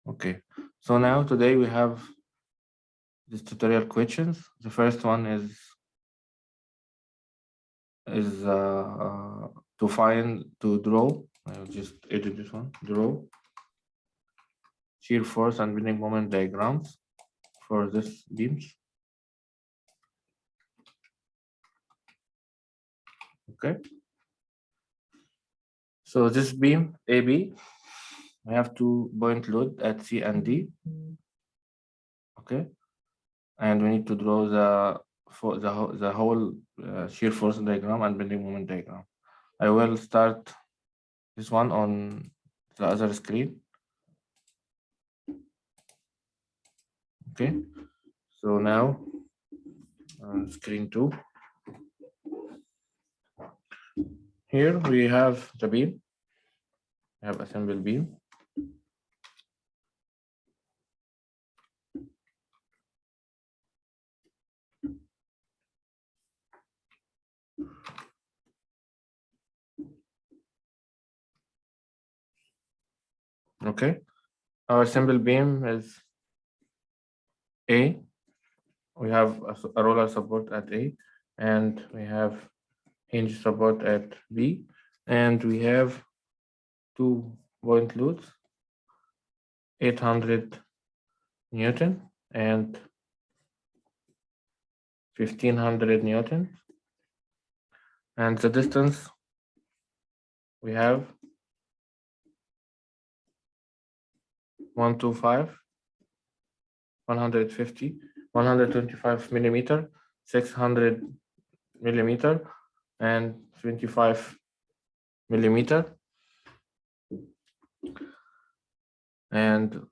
Okay, so now today we have this tutorial questions. The first one is to draw. I'll just edit this one. Draw shear force and bending moment diagrams for this beams. Okay. So this beam AB, we have 2 point load at C and D. Okay, and we need to draw the whole shear force diagram and bending moment diagram. I will start this one on the other screen. Okay, so now on screen 2, here we have the beam. We have a simple beam. Okay, our simple beam is A. We have a roller support at A, and we have hinge support at B, and we have 2 point loads, 800 Newton and 1500 Newton, and the distance we have 125, 150, 125 millimeter, 600 millimeter, and 25 millimeter. And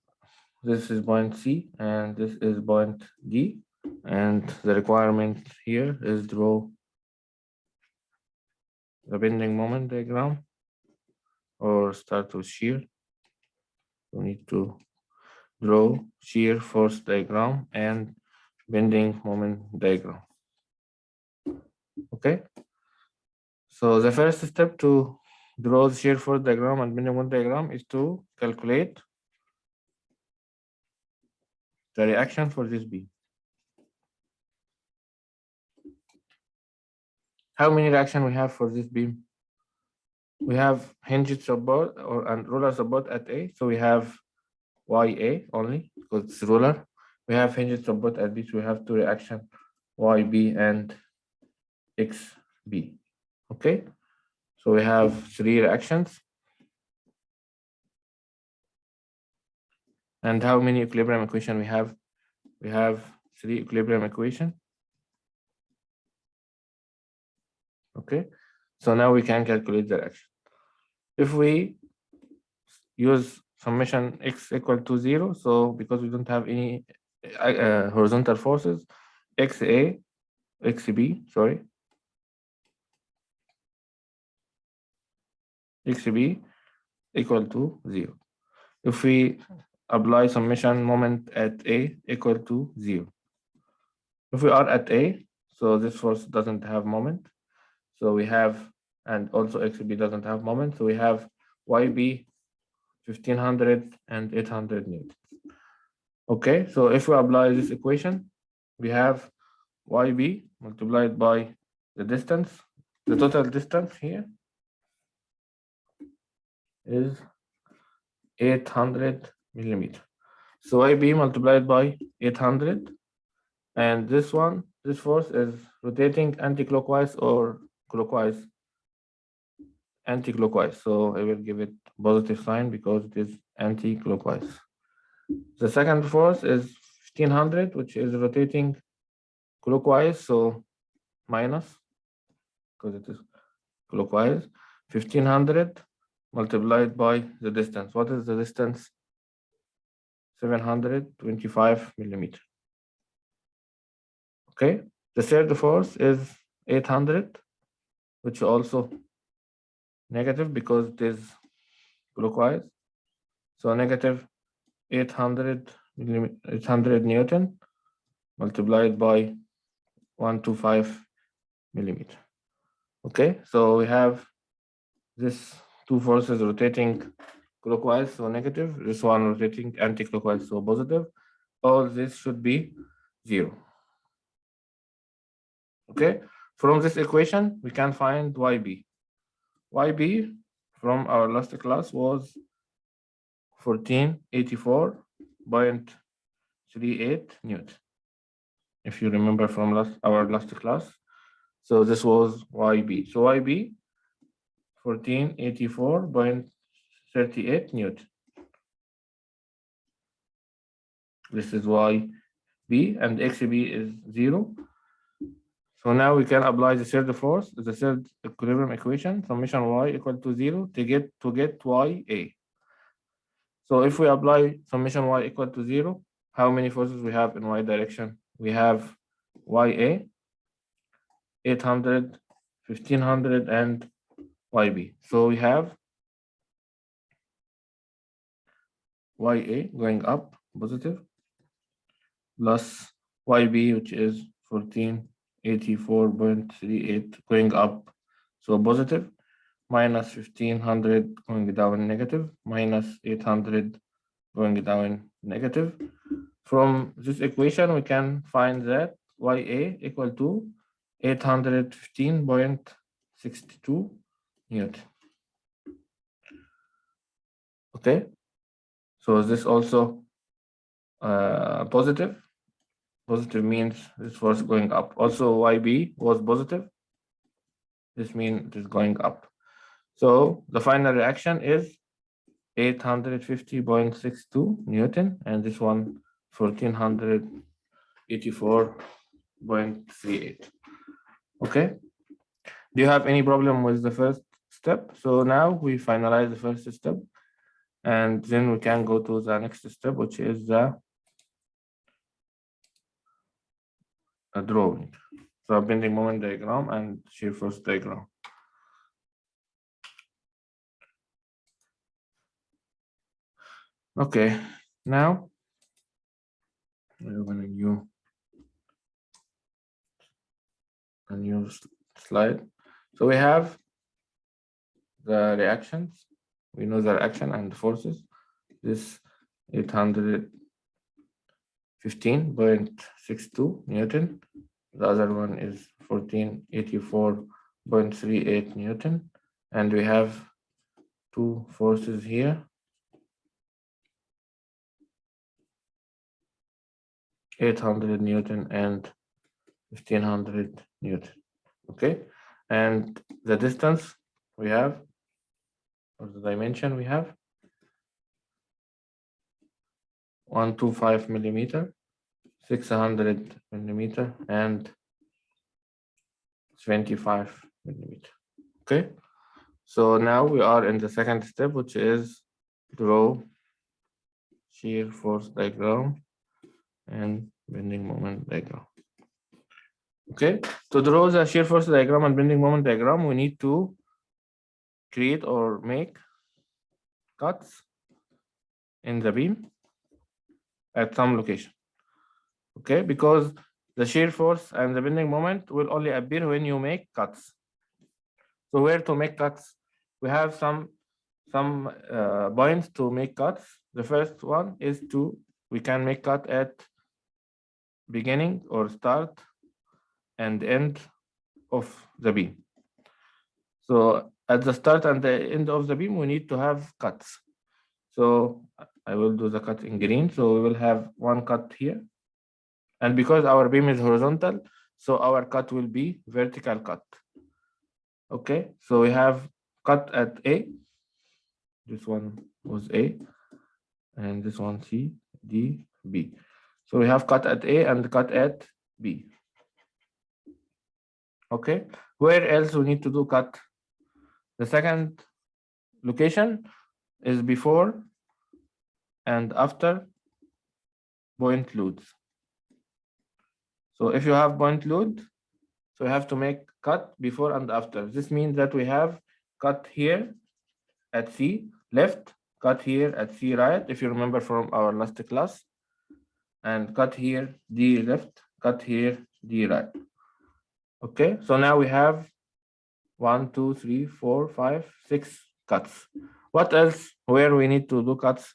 this is point C, and this is point D. And the requirement here is draw the bending moment diagram or start with shear. We need to draw shear force diagram and bending moment diagram. Okay, so the first step to draw the shear force diagram and bending moment diagram is to calculate the reaction for this beam. How many reaction we have for this beam? We have hinged support and roller support at A, so we have YA only because it's roller. We have hinged support at B, so we have 2 reaction, YB and XB. Okay, so we have 3 reactions. And how many equilibrium equation we have? We have 3 equilibrium equation. Okay, so now we can calculate the reaction. If we use summation x equal to 0, so because we don't have any horizontal forces, XB equal to 0. If we apply summation moment at A equal to 0. If we are at A, so this force doesn't have moment. So we have, and also XB doesn't have moment. So we have YB 1500 and 800 newtons. Okay, so if we apply this equation, we have YB multiplied by the distance. The total distance here is 800 millimeter. So YB multiplied by 800, and this force is rotating anti-clockwise or clockwise? Anti-clockwise. So I will give it positive sign because it is anti-clockwise. The second force is 1500, which is rotating clockwise, so minus because it is clockwise. 1500 multiplied by the distance. What is the distance? 725 millimeter. Okay, the third force is 800, which also negative because it is clockwise. So negative 800 Newton multiplied by 125 millimeter. Okay, so we have this 2 forces rotating clockwise, so negative. This one rotating anti-clockwise, so positive. All this should be 0. Okay, from this equation, we can find YB. YB from our last class was 1484.38 Newton. If you remember from our last class. So this was YB. So YB 1484.38 Newton. This is YB and XB is 0. So now we can apply the third force, the third equilibrium equation, summation Y equal to 0 to get YA. So if we apply summation Y equal to 0, how many forces we have in Y direction? We have YA, 800, 1500, and YB. So we have YA going up, positive, plus YB, which is 1484.38 going up, so positive, minus 1500 going down negative, minus 800 going down negative. From this equation, we can find that YA equal to 815.62 Newton. Okay, so this also positive. Positive means this was going up. Also, YB was positive. This means it is going up. So the final reaction is 850.62 Newton, and this one 1484.38. Okay. Do you have any problem with the first step? So now we finalize the first step, and then we can go to the next step, which is the drawing. So bending moment diagram and shear force diagram. Okay, now we're going to a new slide. So we have the reactions. We know the reaction and the forces. This 815.62 Newton. The other one is 1484.38 Newton. And we have two forces here. 800 Newton and 1500 Newton. Okay. And the distance we have, or the dimension we have, 125 millimeter, 600 millimeter, and 25 millimeter. Okay, so now we are in the second step, which is draw shear force diagram and bending moment diagram. Okay, to draw the shear force diagram and bending moment diagram, we need to create or make cuts in the beam at some location. Okay, because the shear force and the bending moment will only appear when you make cuts. So where to make cuts? We have some points to make cuts. The first one is we can make cut at beginning or start and end of the beam. So at the start and the end of the beam, we need to have cuts. So I will do the cut in green. So we will have one cut here. And because our beam is horizontal, so our cut will be vertical cut. Okay, so we have cut at A. This one was A. And this one C, D, B. So we have cut at A and cut at B. Okay, where else we need to do cut? The second location is before and after point loads. So if you have point load, so you have to make cut before and after. This means that we have cut here at C left, cut here at C right, if you remember from our last class, and cut here D left, cut here D right. Okay, so now we have 1, 2, 3, 4, 5, 6 cuts. What else? Where we need to do cuts?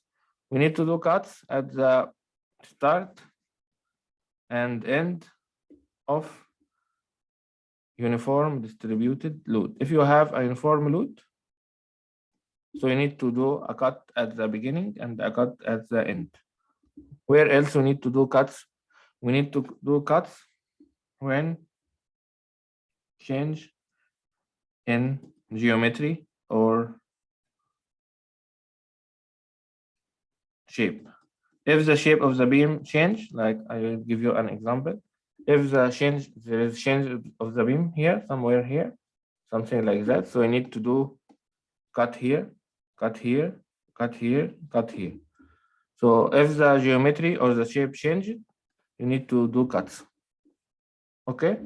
We need to do cuts at the start and end of uniform distributed load. If you have a uniform load, so you need to do a cut at the beginning and a cut at the end. Where else we need to do cuts? We need to do cuts when change in geometry or shape. If the shape of the beam change, like I will give you an example. If there is change of the beam here, somewhere here, something like that. So we need to do cut here, cut here, cut here, cut here. So if the geometry or the shape changes, you need to do cuts. Okay.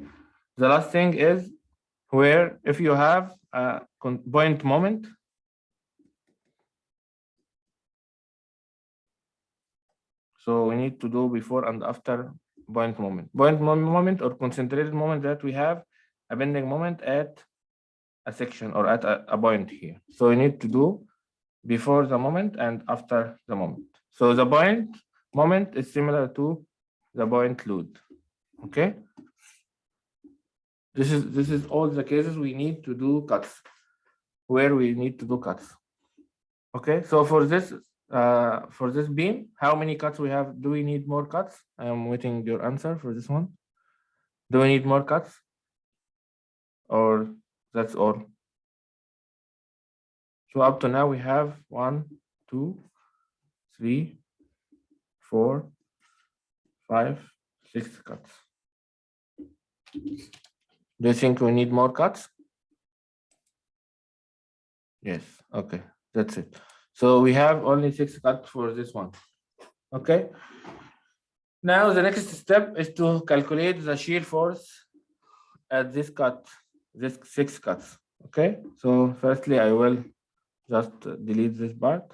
The last thing is where if you have a point moment, so we need to do before and after point moment. Point moment or concentrated moment that we have a bending moment at a section or at a point here. So we need to do before the moment and after the moment. So the point moment is similar to the point load. Okay. This is all the cases we need to do cuts. Where we need to do cuts. Okay. So for this beam, how many cuts we have? Do we need more cuts? I am waiting your answer for this one. Do we need more cuts? Or that's all? So up to now we have 1, 2, 3, 4, 5, 6 cuts. Do you think we need more cuts? Yes, okay, that's it. So we have only 6 cuts for this one. Okay. Now the next step is to calculate the shear force at this cut, this 6 cuts. Okay, so firstly I will just delete this part.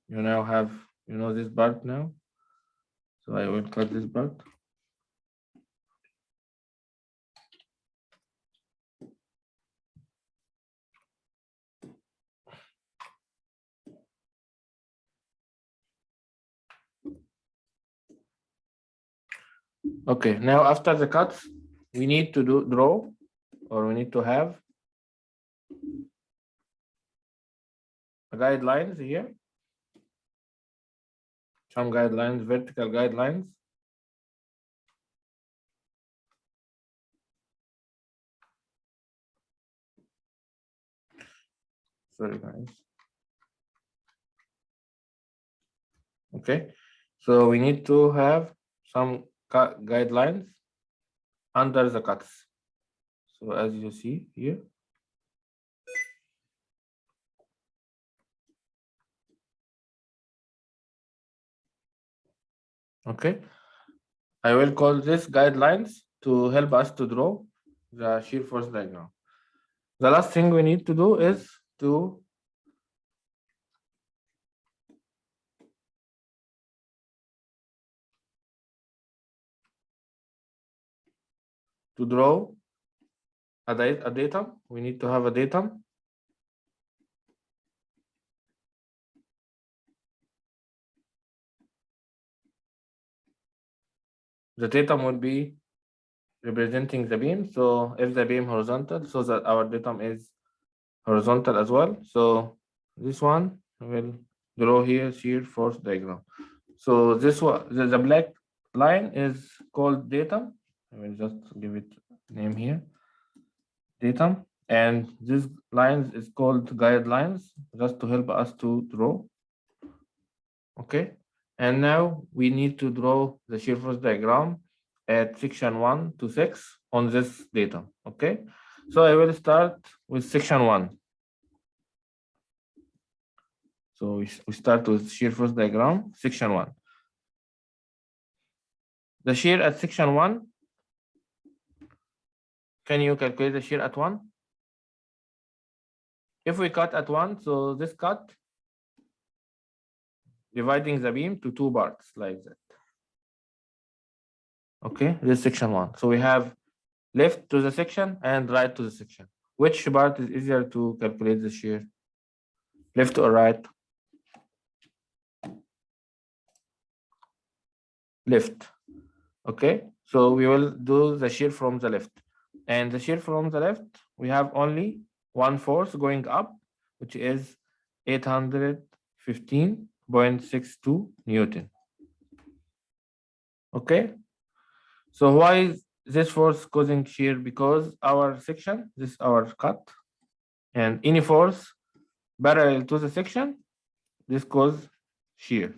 You now have, this part now. So I will cut this part. Okay, now after the cuts, we need to draw, or we need to have guidelines here. Some guidelines, vertical guidelines. Sorry, guys. Okay, so we need to have some guidelines under the cuts. So as you see here. Okay, I will call this guidelines to help us to draw the shear force diagram. The last thing we need to do is to draw a datum. We need to have a datum. The datum would be representing the beam. So if the beam horizontal, so that our datum is horizontal as well. So this one will draw here shear force diagram. So this one, the black line is called datum. I will just give it name here, datum. And this line is called guidelines, just to help us to draw. Okay. And now we need to draw the shear force diagram at section 1 to 6 on this data. Okay. So I will start with section 1. So we start with shear force diagram, section 1. The shear at section 1, can you calculate the shear at 1? If we cut at 1, so this cut, dividing the beam to 2 parts like that. Okay, this is section 1. So we have left to the section and right to the section. Which part is easier to calculate the shear? Left or right? Left. Okay, so we will do the shear from the left. And the shear from the left, we have only one force going up, which is 815.62 Newton. Okay, so why is this force causing shear? Because our section, this is our cut, and any force parallel to the section, this causes shear.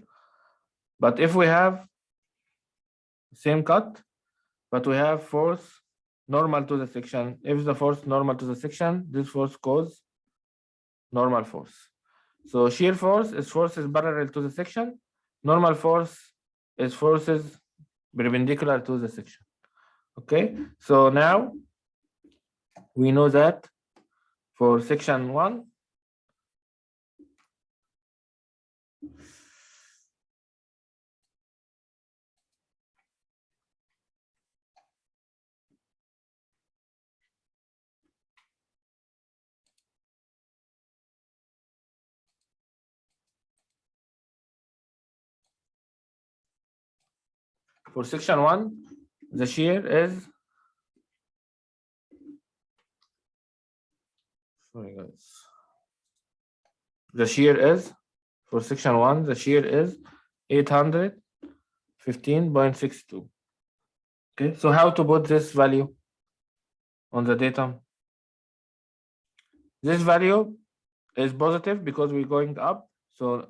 But if we have same cut, but we have force normal to the section, if the force normal to the section, this force causes normal force. So shear force is forces parallel to the section. Normal force is forces perpendicular to the section. Okay, so now we know that for section 1, the shear is, sorry guys, the shear is, for section 1, the shear is 815.62. Okay, so how to put this value on the datum? This value is positive because we're going up. So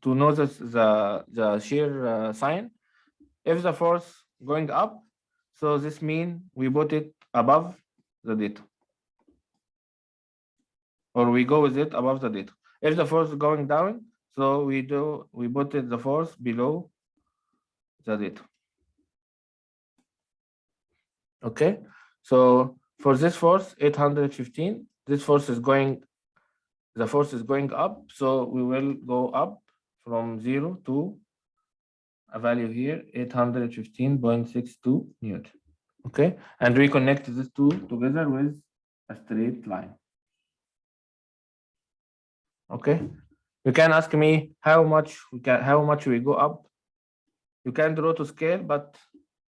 to know the shear sign, if the force going up, so this means we put it above the datum, or we go with it above the datum. If the force is going down, so we put it the force below the datum. Okay, so for this force 815, this force is going, the force is going up, so we will go up from 0 to a value here 815.62 Newton. Okay, and we connect these two together with a straight line. Okay, you can ask me how much we go up. You can draw to scale, but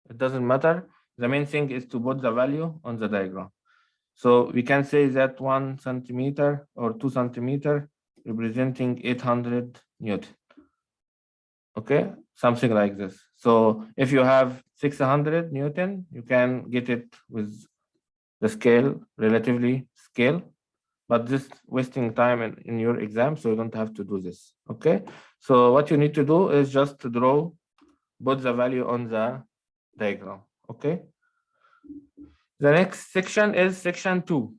it doesn't matter. The main thing is to put the value on the diagram. So we can say that 1 centimeter or 2 centimeter representing 800 Newton. Okay, something like this. So if you have 600 Newton, you can get it with the scale, relatively scale, but this wasting time in your exam, so you don't have to do this. Okay, so what you need to do is just to draw, put the value on the diagram. Okay, the next section is section 2.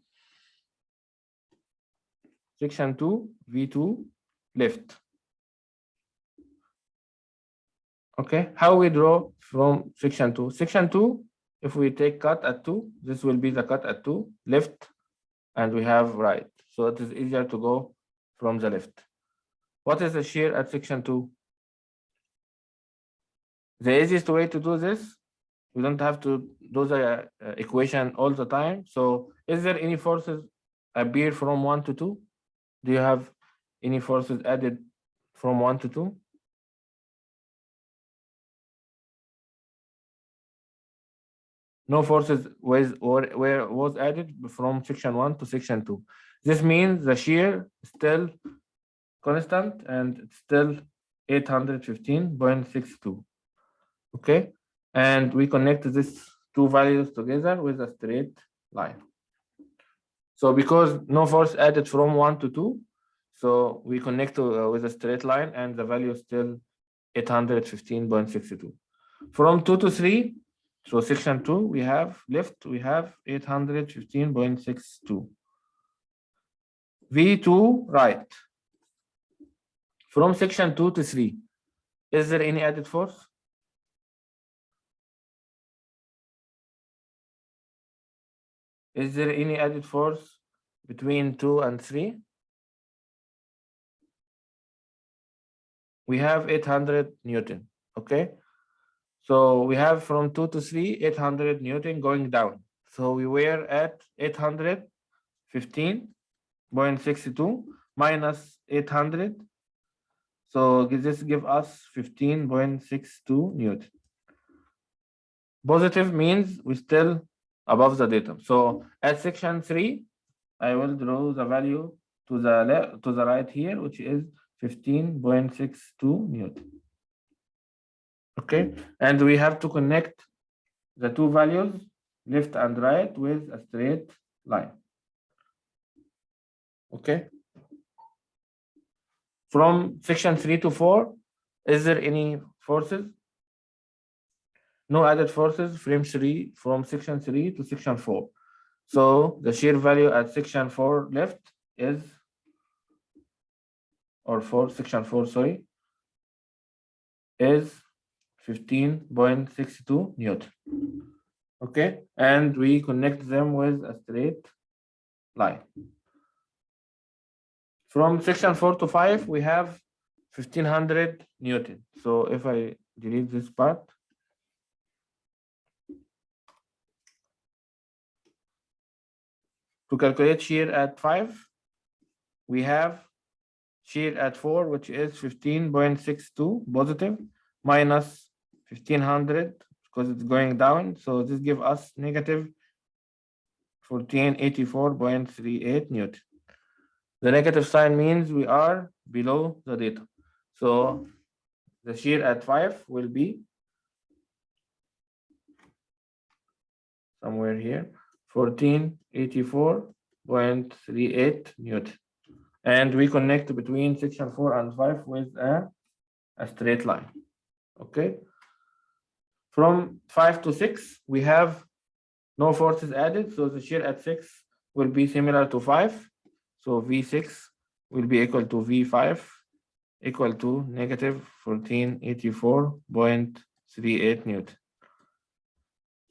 Section 2, V2, left. Okay, how we draw from section 2? Section 2, if we take cut at 2, this will be the cut at 2, left, and we have right. So it is easier to go from the left. What is the shear at section 2? The easiest way to do this, we don't have to do the equation all the time. So is there any forces appear from 1 to 2? Do you have any forces added from 1 to 2? No forces was added from section 1 to section 2. This means the shear is still constant and it's still 815.62. Okay, and we connect these two values together with a straight line. So because no force added from 1 to 2, so we connect with a straight line, and the value is still 815.62. From 2 to 3, so section 2, we have left, we have 815.62. V2 right. From section 2 to 3, is there any added force? Is there any added force between 2 and 3? We have 800 Newton, okay? So we have from 2 to 3, 800 Newton going down. So we were at 815.62 minus 800. So this gives us 15.62 Newton. Positive means we're still above the datum. So at section 3, I will draw the value to the left, to the right here, which is 15.62 Newton. Okay, and we have to connect the two values, left and right, with a straight line. Okay. From section 3 to 4, is there any forces? No added forces from section 3 to section 4. So the shear value at section 4 left is, or for section 4, sorry, is 15.62 Newton. Okay, and we connect them with a straight line. From section 4 to 5, we have 1500 Newton. So if I delete this part, to calculate shear at 5, we have shear at 4, which is 15.62 positive, minus 1500 because it's going down. So this gives us negative 1484.38 Newton. The negative sign means we are below the datum. So the shear at 5 will be somewhere here, 1484.38 Newton. And we connect between section 4 and 5 with a straight line. Okay. From 5 to 6, we have no forces added. So the shear at 6 will be similar to 5. So V6 will be equal to V5 equal to negative 1484.38 Newton.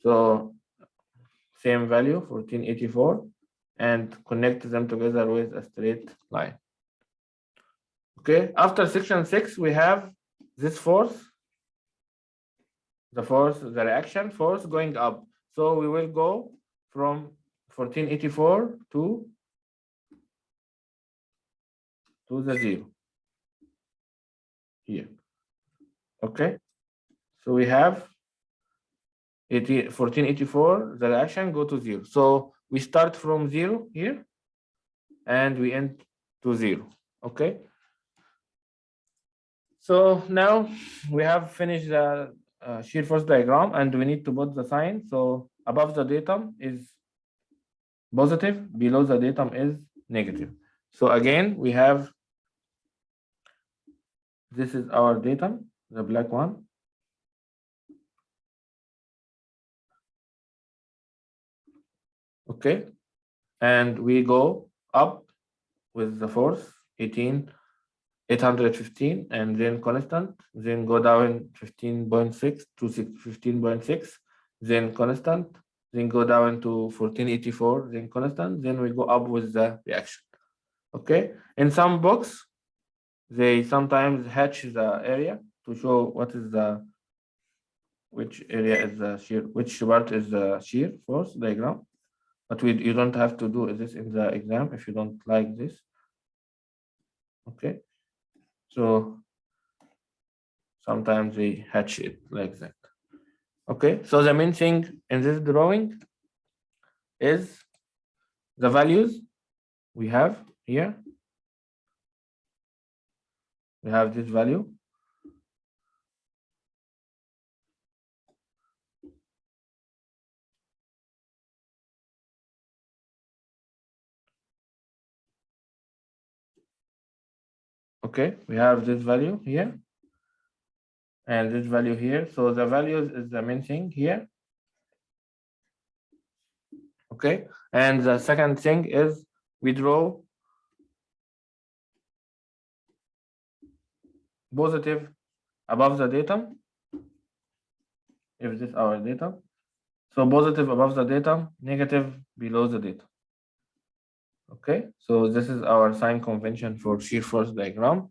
So same value, 1484, and connect them together with a straight line. Okay, after section 6, we have this force, the reaction force going up. So we will go from 1484 to the 0 here. Okay, so we have 1484, the reaction go to 0. So we start from 0 here and we end to 0. Okay, so now we have finished the shear force diagram and we need to put the sign. So above the datum is positive, below the datum is negative. So again, we have, this is our datum, the black one. Okay, and we go up with the force 815, and then constant, then go down 15.6 to 15.6, then constant, then go down to 1484, then constant, then we go up with the reaction. Okay, in some books, they sometimes hatch the area to show what is which area is the shear, which part is the shear force diagram. But you don't have to do this in the exam if you don't like this. Okay, so sometimes they hatch it like that. Okay, so the main thing in this drawing is the values we have here. We have this value. Okay, we have this value here and this value here. So the values is the main thing here. Okay, and the second thing is we draw positive above the datum, if this is our datum. So positive above the datum, negative below the datum. Okay, so this is our sign convention for shear force diagram.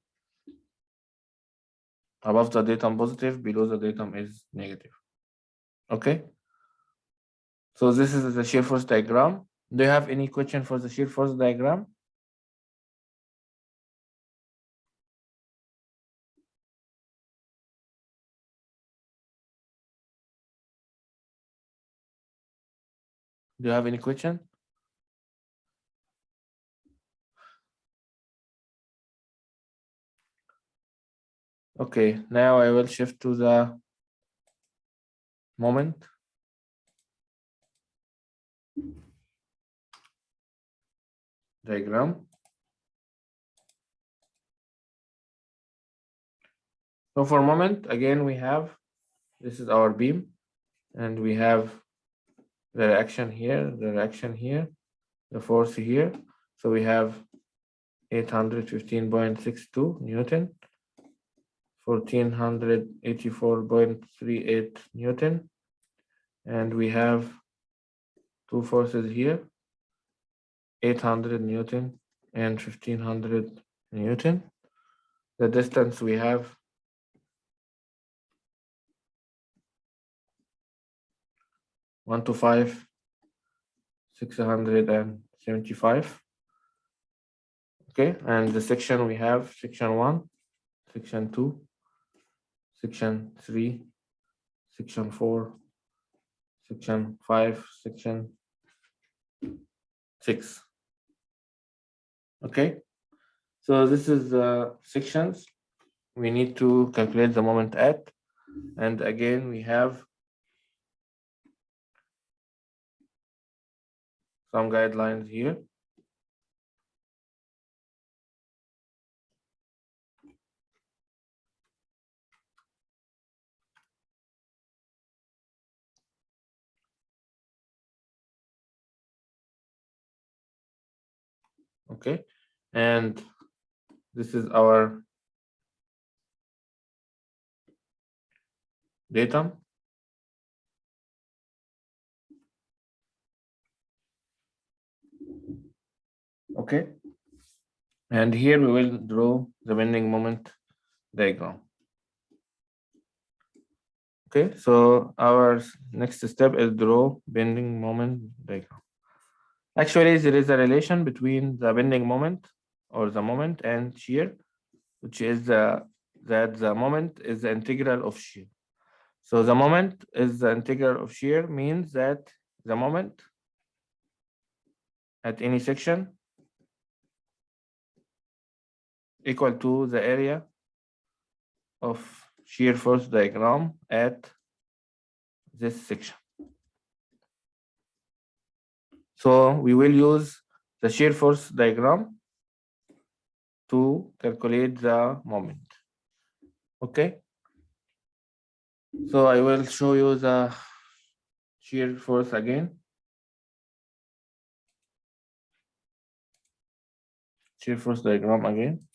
Above the datum positive, below the datum is negative. Okay, so this is the shear force diagram. Do you have any question for the shear force diagram? Do you have any question? Okay, now I will shift to the moment. Diagram. So for moment, again, we have, this is our beam, and we have the reaction here, the force here. So we have 815.62 Newton, 1484.38 Newton, and we have two forces here, 800 Newton and 1500 Newton. The distance we have 1 to 5, 675. Okay, and the section we have section 1, section 2, section 3, section 4, section 5, section 6. Okay, so this is sections we need to calculate the moment at, and again we have some guidelines here. Okay, and this is our datum. Okay, and here we will draw the bending moment diagram. Okay, so our next step is draw bending moment diagram. Actually, there is a relation between the bending moment or the moment and shear, which is that the moment is the integral of shear. So the moment is the integral of shear means that the moment at any section equal to the area of shear force diagram at this section. So we will use the shear force diagram to calculate the moment. Okay. So I will show you the shear force again. Shear force diagram again.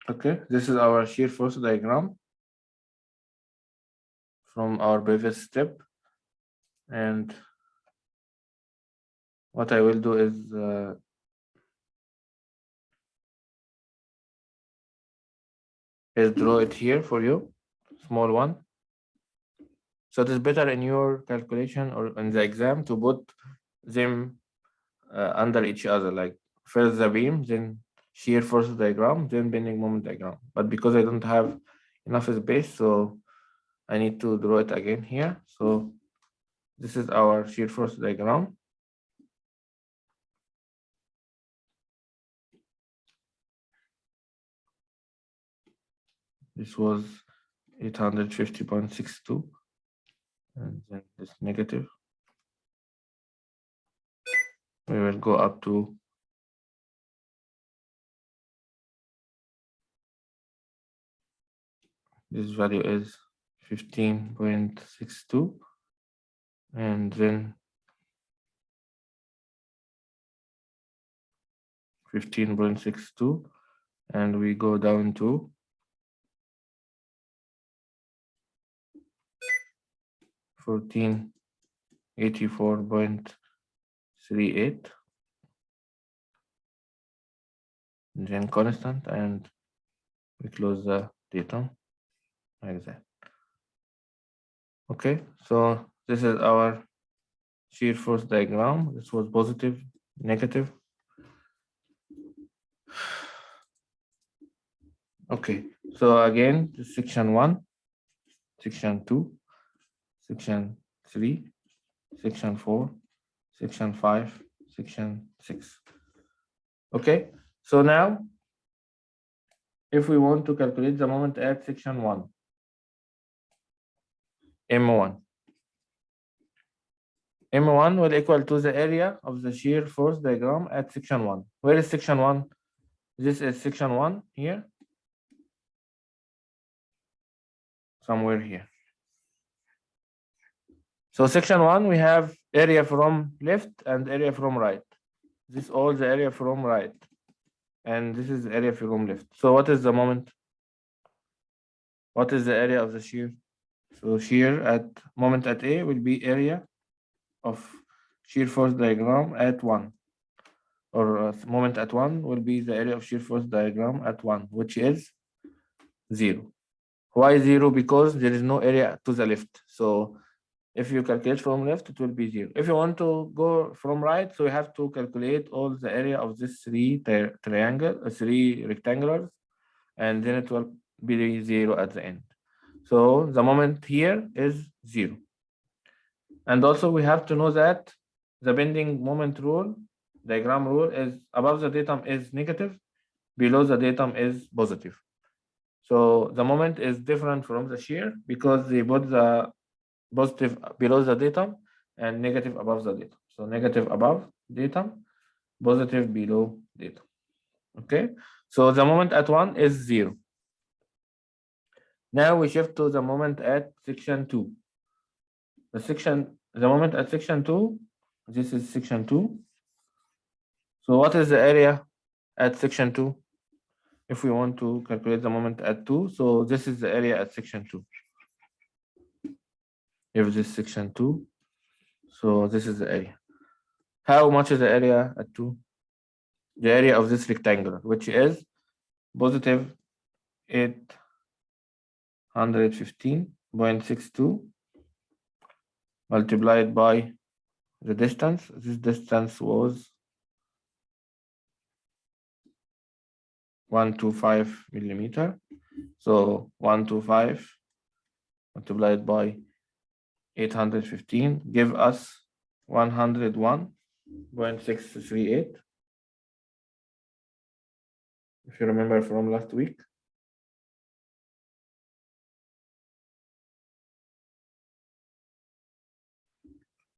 Okay, this is our shear force diagram from our previous step. And what I will do is draw it here for you, small one. So it is better in your calculation or in the exam to put them under each other, like first the beam, then shear force diagram, then bending moment diagram. But because I don't have enough space, so I need to draw it again here. So this is our shear force diagram. This was 850.62, and then this negative. We will go up to this value is 15.62, and then 15.62, and we go down to 14 84.38, then constant, and we close the datum like that. Okay, so this is our shear force diagram. This was positive, negative. Okay, so again, this section 1, section 2, section 3, section 4, section 5, section 6. Okay, so now if we want to calculate the moment at section 1, M1. M1 will equal to the area of the shear force diagram at section 1. Where is section 1? This is section 1 here. Somewhere here. So section 1, we have area from left and area from right. This is all the area from right. And this is the area from left. So what is the moment? What is the area of the shear? So shear at moment at A will be area of shear force diagram at 1. Or moment at 1 will be the area of shear force diagram at 1, which is 0. Why 0? Because there is no area to the left. So if you calculate from left, it will be 0. If you want to go from right, so you have to calculate all the area of this three rectangulars, and then it will be 0 at the end. So the moment here is 0. And also we have to know that the bending moment rule, diagram rule, is above the datum is negative, below the datum is positive. So the moment is different from the shear because they put the positive below the datum and negative above the datum. So negative above datum, positive below datum. Okay, so the moment at 1 is 0. Now we shift to the moment at section 2. The moment at section 2, this is section 2. So what is the area at section 2? If we want to calculate the moment at 2, so this is the area at section 2. If this section 2, so this is the area. How much is the area at 2? The area of this rectangle, which is positive 815.62 multiplied by the distance. This distance was 125 millimeter. So 125 multiplied by 815 give us 101.638. If you remember from last week.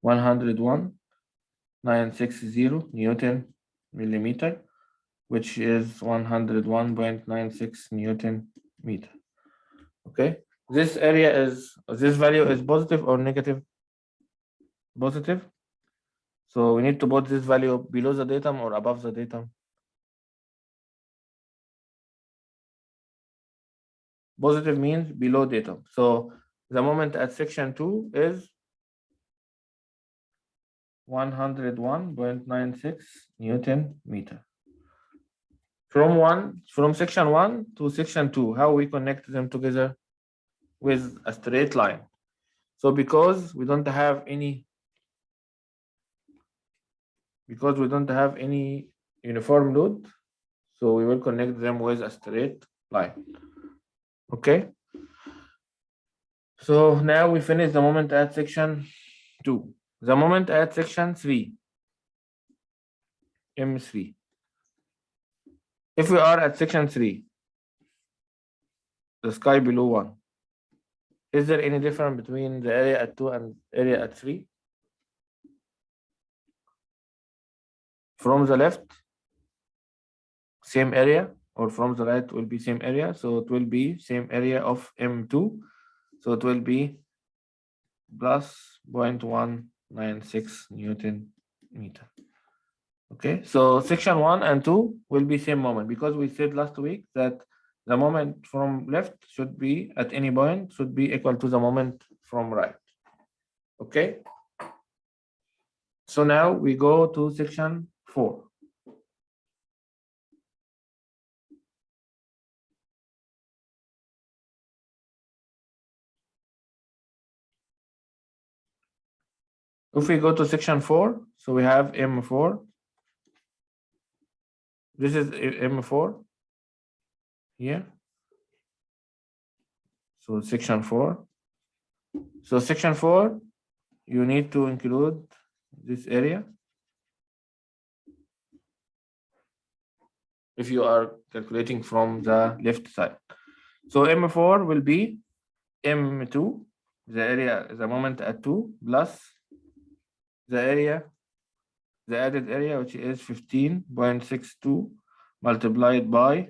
$101.960 Newton millimeter, which is 101.96 Newton meter. Okay, this value is positive or negative? Positive. So we need to put this value below the datum or above the datum. Positive means below datum. So the moment at section 2 is 101.96 Newton meter. From section 1 to section 2, how we connect them together? With a straight line. So because we don't have any uniform load, so we will connect them with a straight line. Okay. So now we finish the moment at section 2. The moment at section 3, M3. If we are at section 3, the sky below 1, is there any difference between the area at 2 and area at 3? From the left, same area, or from the right will be same area. So it will be same area of M2. So it will be plus 0.196 Newton meter. Okay, so section 1 and 2 will be same moment because we said last week that the moment from left should be at any point should be equal to the moment from right. Okay, So now we go to section 4. If we go to section 4, so we have M4. This is M4 here. So section 4. So section 4, you need to include this area. If you are calculating from the left side. So M4 will be M2, the area, the moment at 2, plus the area, the added area, which is 15.62 multiplied by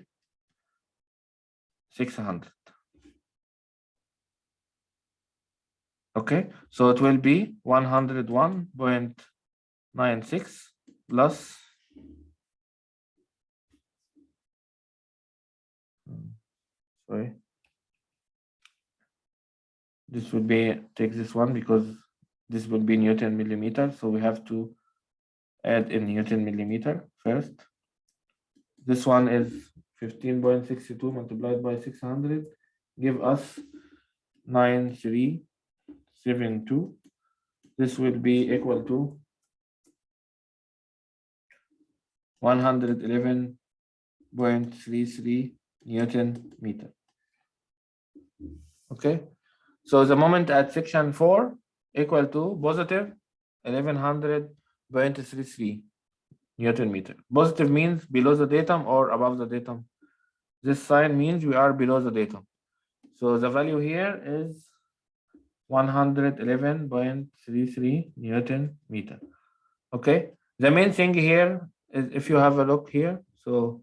600. Okay, so it will be 101.96 plus sorry. This will be, take this one because this will be Newton millimeter. So we have to add in Newton millimeter first. This one is 15.62 multiplied by 600, give us 9372. This will be equal to 111.33 Newton meter. Okay, so the moment at section 4 equal to positive 1100.33 Newton meter. Positive means below the datum or above the datum. This sign means we are below the datum. So the value here is 111.33 Newton meter. Okay, the main thing here is if you have a look here, so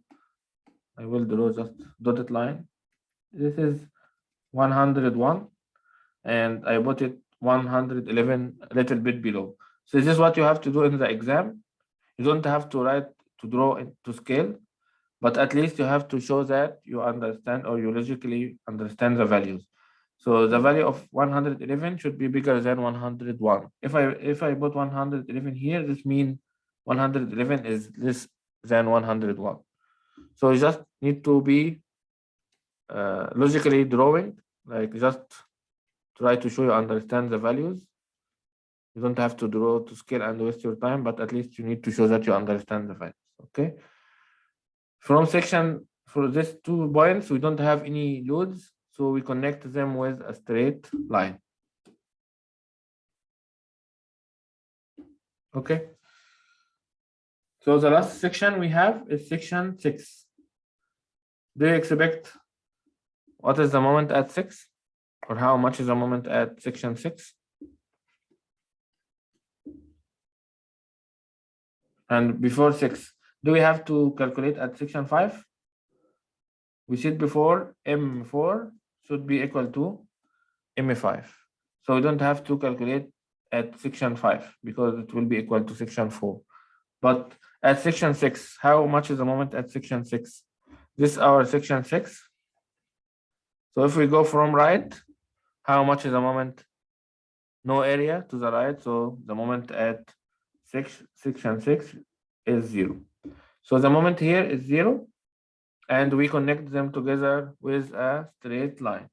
I will draw just dotted line. This is 101 and I put it 111 a little bit below. So this is what you have to do in the exam. You don't have to write to draw it to scale, but at least you have to show that you understand or you logically understand the values. So the value of 111 should be bigger than 101. If I put 111 here, this means 111 is less than 101. So you just need to be logically drawing, like just try to show you understand the values. You don't have to draw to scale and waste your time, but at least you need to show that you understand the values. Okay. From section, for these 2 points, we don't have any loads, so we connect them with a straight line. Okay. So the last section we have is section 6. Do you expect what is the moment at 6? Or how much is the moment at section 6? And before 6, do we have to calculate at section 5? We said before M4 should be equal to M5. So we don't have to calculate at section 5 because it will be equal to section 4. But at section 6, how much is the moment at section 6? This is our section 6. So if we go from right, how much is the moment? No area to the right, so the moment at section 6 is 0. So the moment here is 0, and we connect them together with a straight line.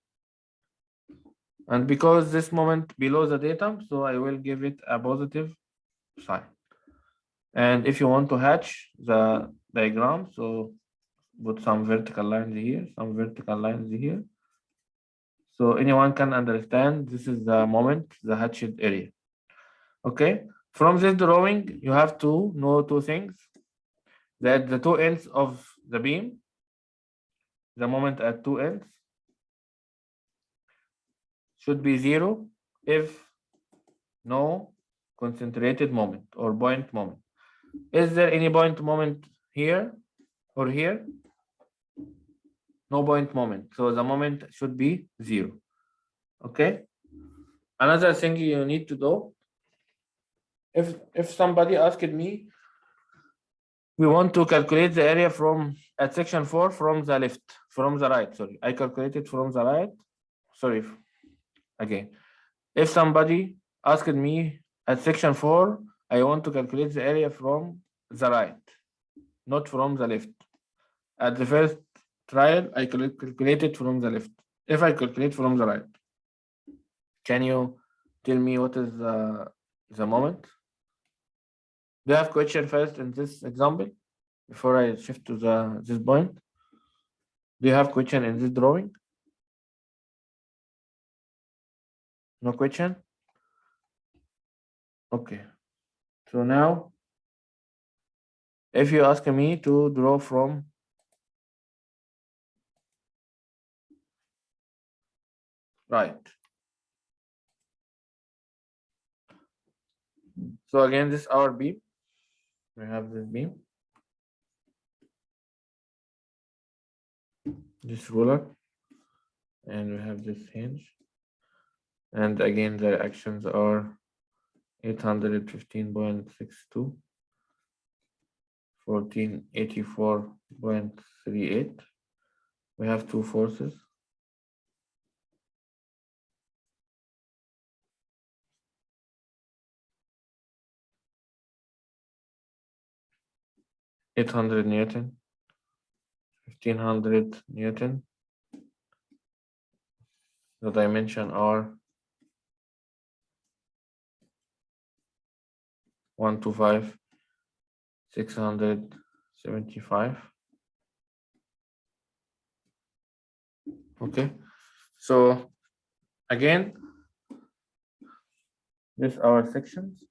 And because this moment below the datum, so I will give it a positive sign. And if you want to hatch the diagram, so put some vertical lines here, some vertical lines here. So anyone can understand this is the moment, the hatched area. Okay, from this drawing, you have to know 2 things. That the 2 ends of the beam, the moment at 2 ends, should be 0 if no concentrated moment or point moment. Is there any point moment here or here? No point moment. So the moment should be 0. Okay. Another thing you need to do, if somebody asked me, we want to calculate the area from at section 4 from the left, from the right. Sorry, I calculated from the right. Sorry. Again, if somebody asked me at section 4 I want to calculate the area from the right, not from the left. At the first trial, I calculated from the left. If I calculate from the right, can you tell me what is the moment? Do you have question first in this example before I shift to this point? Do you have question in this drawing? No question? Okay. So now, if you ask me to draw from right. So again, this is our beam. We have this beam, this ruler, and we have this hinge. And again, the actions are 815.62, 1484.38. We have two forces. $800 Newton, 1500 Newton. The dimension are 125, 675. Okay, so again, this are our sections.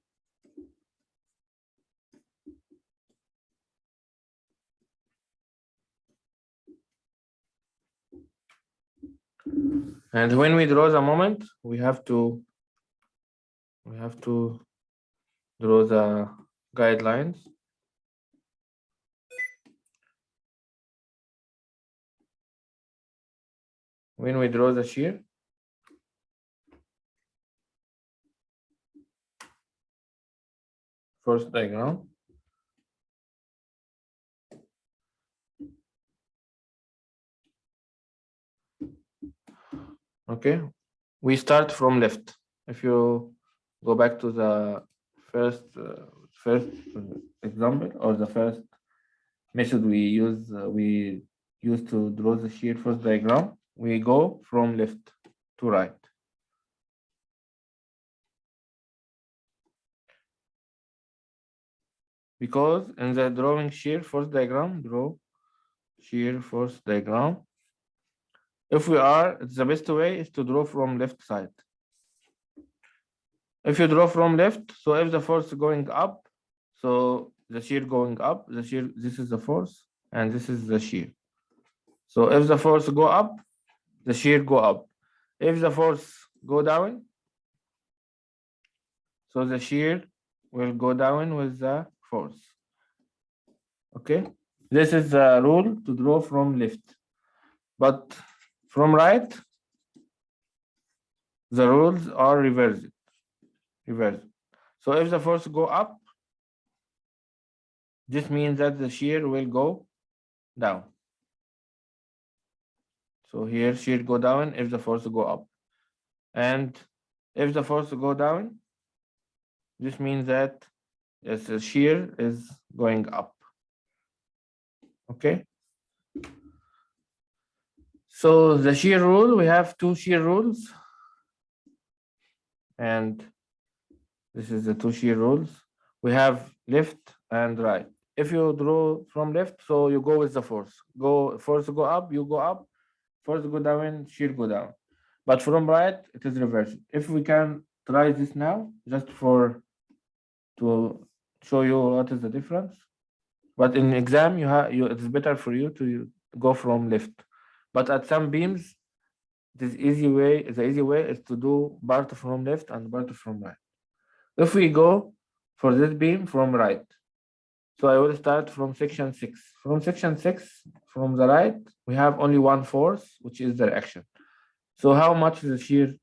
And when we draw the moment, we have to draw the guidelines. When we draw the shear, first diagram, okay, we start from left. If you go back to the first example, or the first method we use to draw the shear first diagram, we go from left to right. Because in the drawing shear force diagram, draw shear force diagram. If we are, the best way is to draw from left side. If you draw from left, so if the force going up, so the shear going up, the shear, this is the force, and this is the shear. So if the force go up, the shear go up. If the force go down, so the shear will go down with the force. Okay, this is the rule to draw from left. But from right, the rules are reversed. So if the force go up, this means that the shear will go down. So here shear go down if the force go up. And if the force go down, this means that yes, the shear is going up. Okay. So the shear rule, we have two shear rules. And this is the two shear rules. We have left and right. If you draw from left, so you go with the force. Force go up, you go up. Force go down, shear go down. But from right, it is reversed. If we can try this now, just to show you what is the difference. But in exam, it's better for you to go from left. But at some beams, the easy way is to do part from left and part from right. If we go for this beam from right, so I will start from section 6. From section 6, from the right, we have only one force, which is the reaction. So how much is the shear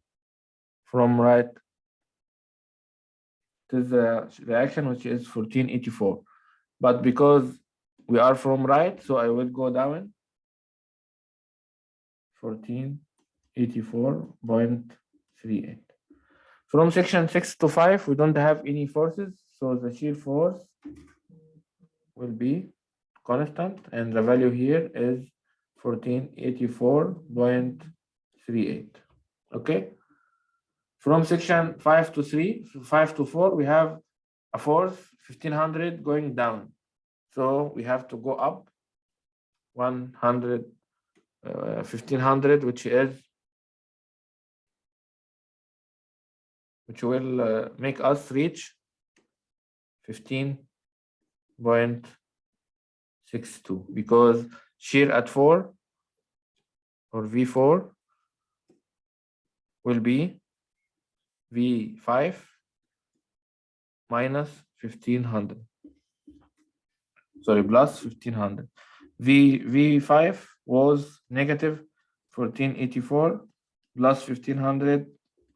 from right? It is the reaction, which is 1484. But because we are from right, so I will go down 1484.38. From section 6 to 5, we don't have any forces, so the shear force will be constant, and the value here is 1484.38. Okay. From section 5 to 4, we have a force 1500 going down. So we have to go up 1500, which will make us reach 15.62, because shear at 4 or V4 will be V5 minus 1500. Sorry, plus 1500. V5 was negative 1484 plus 1500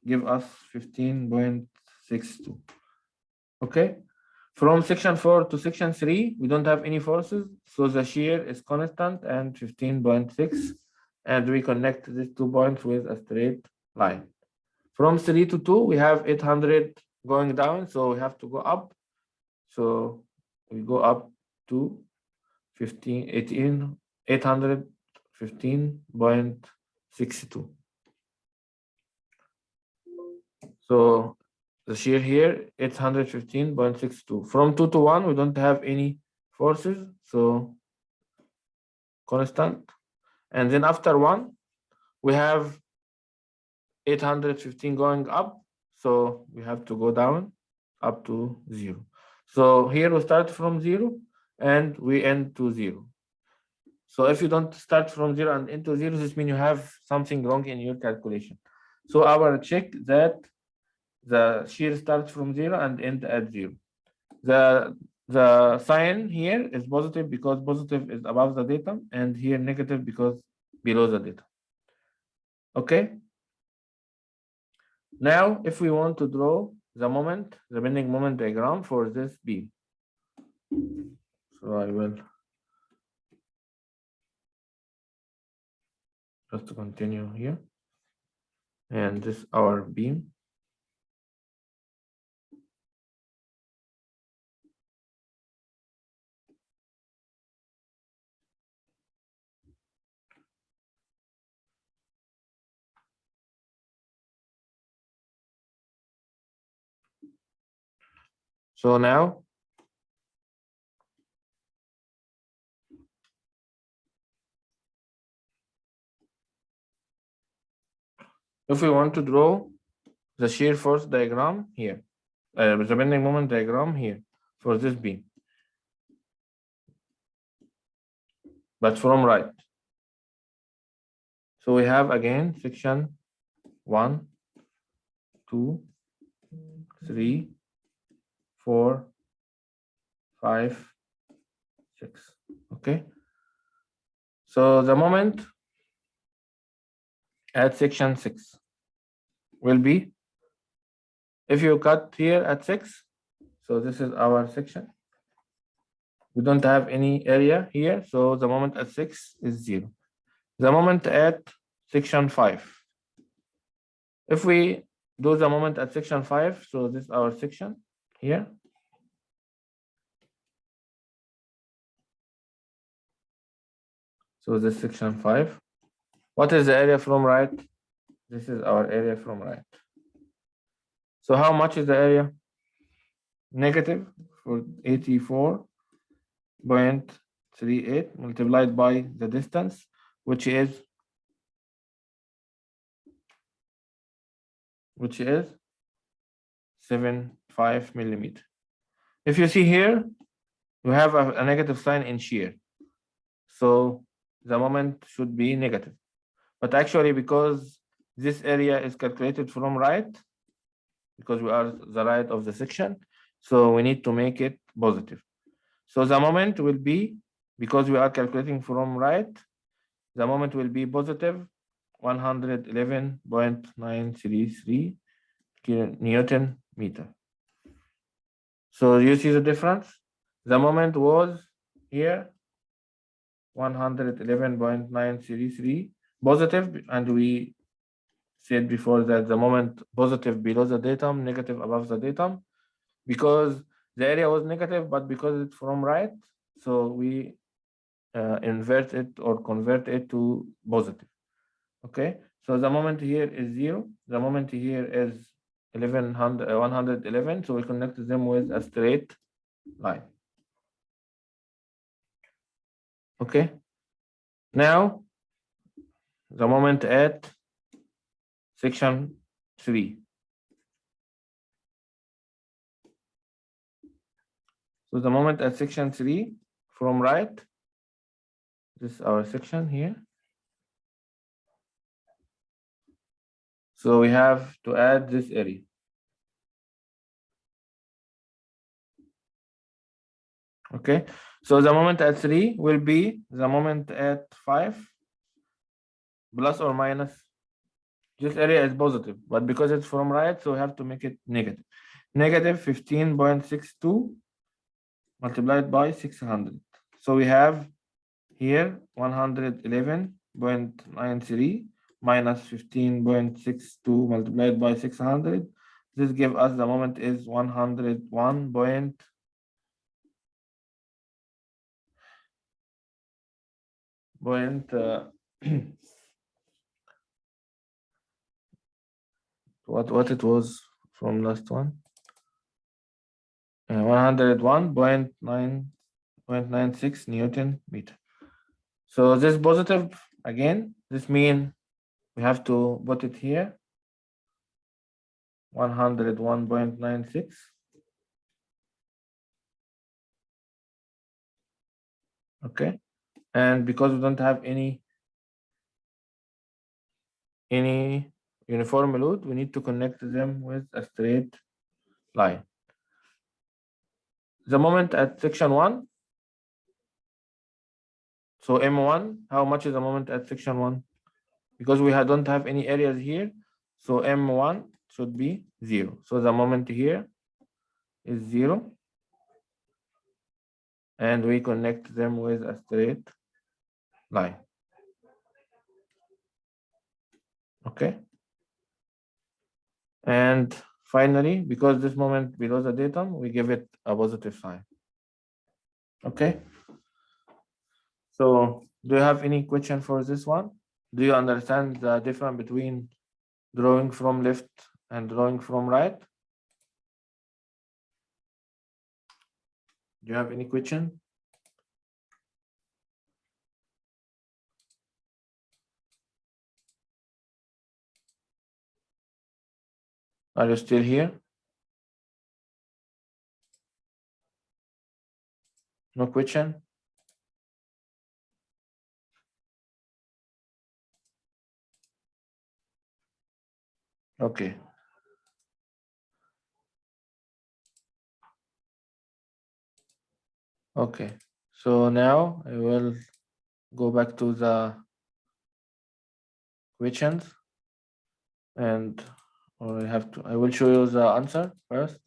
give us 15.62. Okay. From section 4 to section 3, we don't have any forces, so the shear is constant and 15.6, and we connect these 2 points with a straight line. From 3 to 2, we have 800 going down, so we have to go up. So we go up to 815.62. So the shear here, 815.62. From 2 to 1, we don't have any forces, so constant. And then after 1, we have 815 going up, so we have to go down up to 0. So here we start from 0 and we end to 0. So if you don't start from 0 and end to 0, this means you have something wrong in your calculation. So I will check that the shear starts from 0 and end at 0. The sign here is positive because positive is above the datum, and here negative because below the datum. Okay. Now, if we want to draw the bending moment diagram for this beam. So I will just continue here. And this is our beam. So now, if we want to draw the shear force diagram here, the bending moment diagram here for this beam, but from right. So we have again section 1, 2, 3, 4, 5, 6. Okay. So the moment at section 6 will be, if you cut here at 6, so this is our section. We don't have any area here, so the moment at 6 is 0. The moment at section 5. If we do the moment at section 5, so this is our section here. So this section 5. What is the area from right? This is our area from right. So how much is the area? Negative for 84.38 multiplied by the distance, which is 7.5 millimeter. If you see here, you have a negative sign in shear. So the moment should be negative. But actually, because this area is calculated from right, because we are the right of the section, so we need to make it positive. So the moment will be, because we are calculating from right, the moment will be positive 111.933 Newton meter. So you see the difference? The moment was here 111.933 positive, and we said before that the moment positive below the datum, negative above the datum, because the area was negative, but because it's from right, so we invert it or convert it to positive. Okay, so the moment here is 0, the moment here is 111, so we connect them with a straight line. Okay, now the moment at section 3. So the moment at section 3 from right, this is our section here. So we have to add this area. Okay, so the moment at 3 will be the moment at 5 plus or minus. This area is positive, but because it's from right, so we have to make it negative. Negative 15.62 multiplied by 600. So we have here 111.93 minus 15.62 multiplied by 600. This gives us the moment is 101 what it was from last one. 101.96 Newton meter. So this positive again, this means we have to put it here 101.96. Okay, and because we don't have any uniform load, we need to connect them with a straight line. The moment at section 1, so M1, how much is the moment at section 1? Because we don't have any areas here, so M1 should be 0. So the moment here is 0, and we connect them with a straight line. Okay. And finally, because this moment below the datum, we give it a positive sign. Okay. So do you have any question for this one? Do you understand the difference between drawing from left and drawing from right? Do you have any question? Are you still here? No question? Okay. Okay. So now I will go back to the questions, and I will show you the answer first.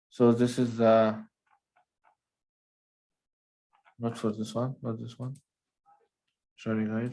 So this is not for this one, not this one. Sorry, guys.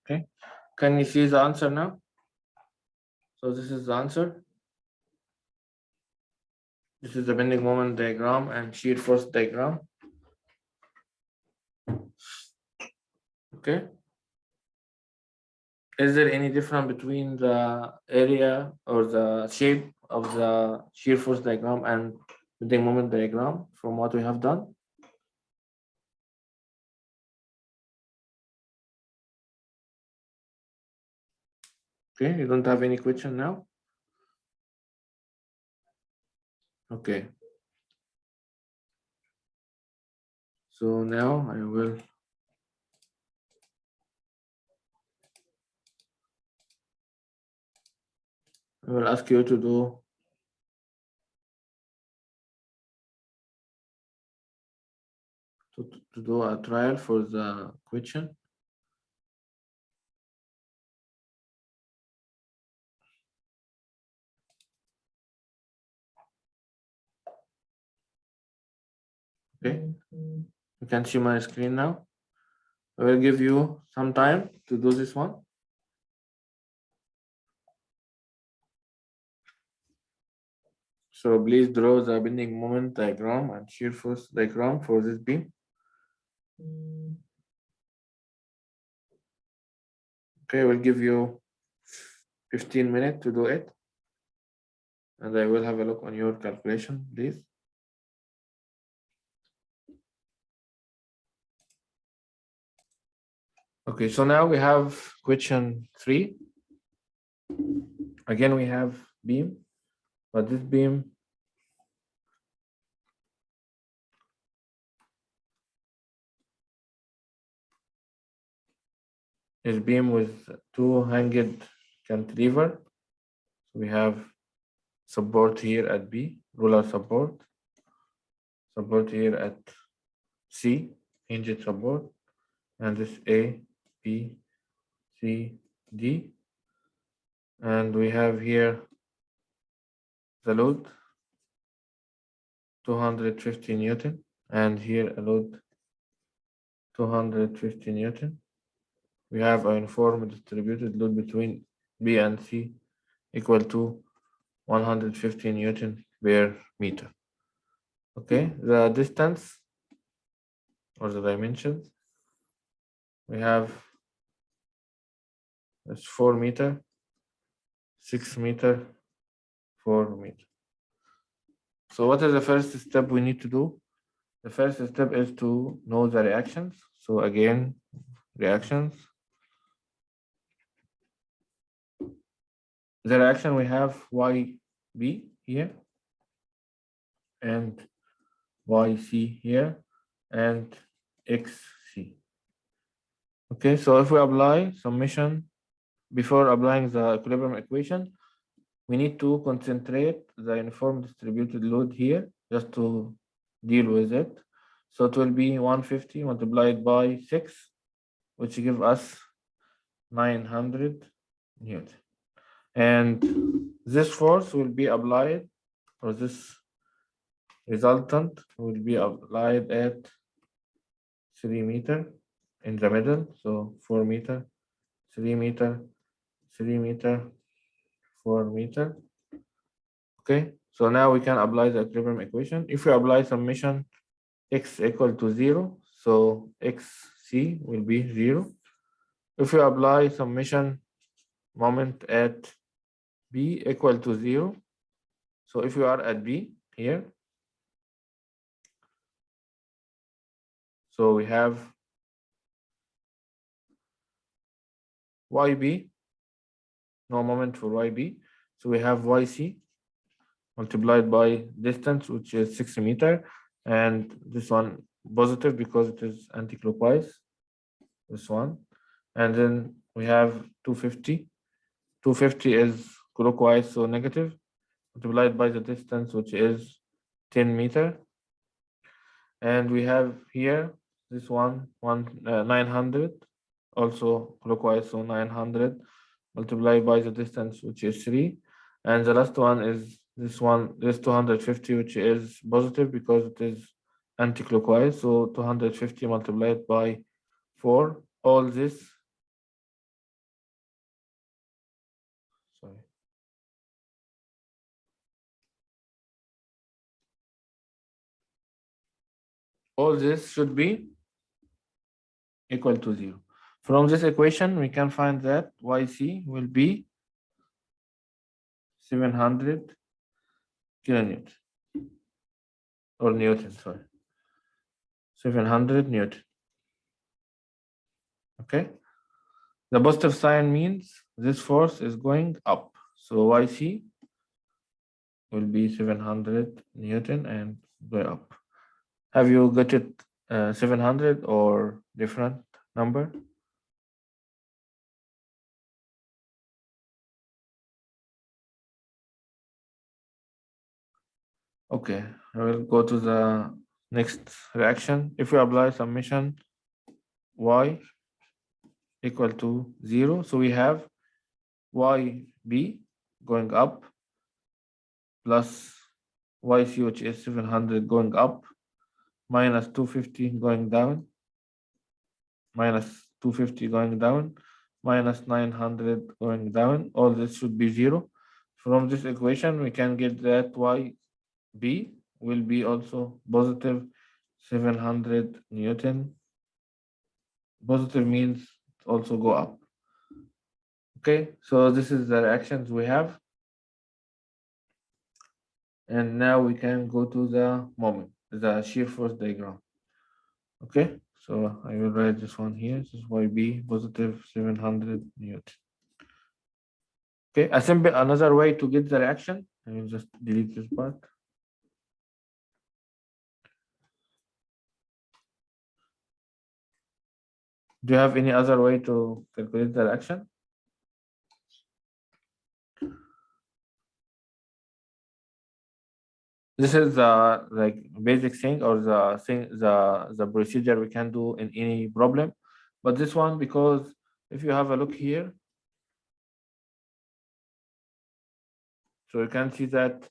Okay. Can you see the answer now? So this is the answer. This is the bending moment diagram and shear force diagram. Okay. Is there any difference between the area or the shape of the shear force diagram and bending moment diagram from what we have done? Okay, you don't have any question now? Okay. So now I will I will ask you to do a trial for the question. Okay, you can see my screen now. I will give you some time to do this one. So please draw the bending moment diagram and shear force diagram for this beam. Okay, I will give you 15 minutes to do it. And I will have a look on your calculation, please. Okay, so now we have question 3. Again, we have beam, but this beam is beam with 2 hanged cantilever. So we have support here at B, ruler support here at C, hinged support, and this A, B, C, D. And we have here the load 250 Newton, and here a load 250 Newton. We have a uniform distributed load between B and C equal to 150 Newton per meter. Okay, the distance or the dimensions we have is 4 meter, 6 meter, 4 meter. So what is the first step we need to do? The first step is to know the reactions. So again, reactions. The reaction we have YB here and YC here and XC. Okay, so if we apply summation before applying the equilibrium equation, we need to concentrate the uniform distributed load here just to deal with it. So it will be 150 multiplied by 6, which give us 900 Newton. And this force will be applied, or this resultant will be applied at 3 meter in the middle. So 4 meter, 3 meter, 3 meter, 4 meter. Okay, so now we can apply the equilibrium equation. If we apply summation x equal to 0, so xc will be 0. If we apply summation moment at b equal to 0, so if we are at b here, so we have yb, no moment for yb, so we have yc multiplied by distance, which is 6 meter, and this one positive because it is anti-clockwise, this one, and then we have 250. 250 is clockwise, so negative, multiplied by the distance, which is 10 meter, and we have here this 900, also clockwise, so 900 multiplied by the distance, which is 3, and the last one is this 250, which is positive because it is anti-clockwise, so 250 multiplied by 4. All this should be equal to 0. From this equation, we can find that YC will be 700 kilonewton or Newton, sorry. 700 Newton. Okay. The positive sign means this force is going up. So YC will be 700 Newton and go up. Have you got it 700 or different number? Okay, I will go to the next reaction. If we apply summation y equal to 0, so we have YB going up plus YC, which is 700 going up, minus 250 going down, minus 250 going down, minus 900 going down. All this should be 0. From this equation, we can get that YB will be also positive 700 Newton. Positive means also go up. Okay, so this is the reactions we have. And now we can go to the moment, the shear force diagram. Okay, so I will write this one here. This is YB positive 700 Newton. Okay, another way to get the reaction. I will just delete this part. Do you have any other way to calculate the reaction? This is the like basic thing or the procedure we can do in any problem. But this one, because if you have a look here, so you can see that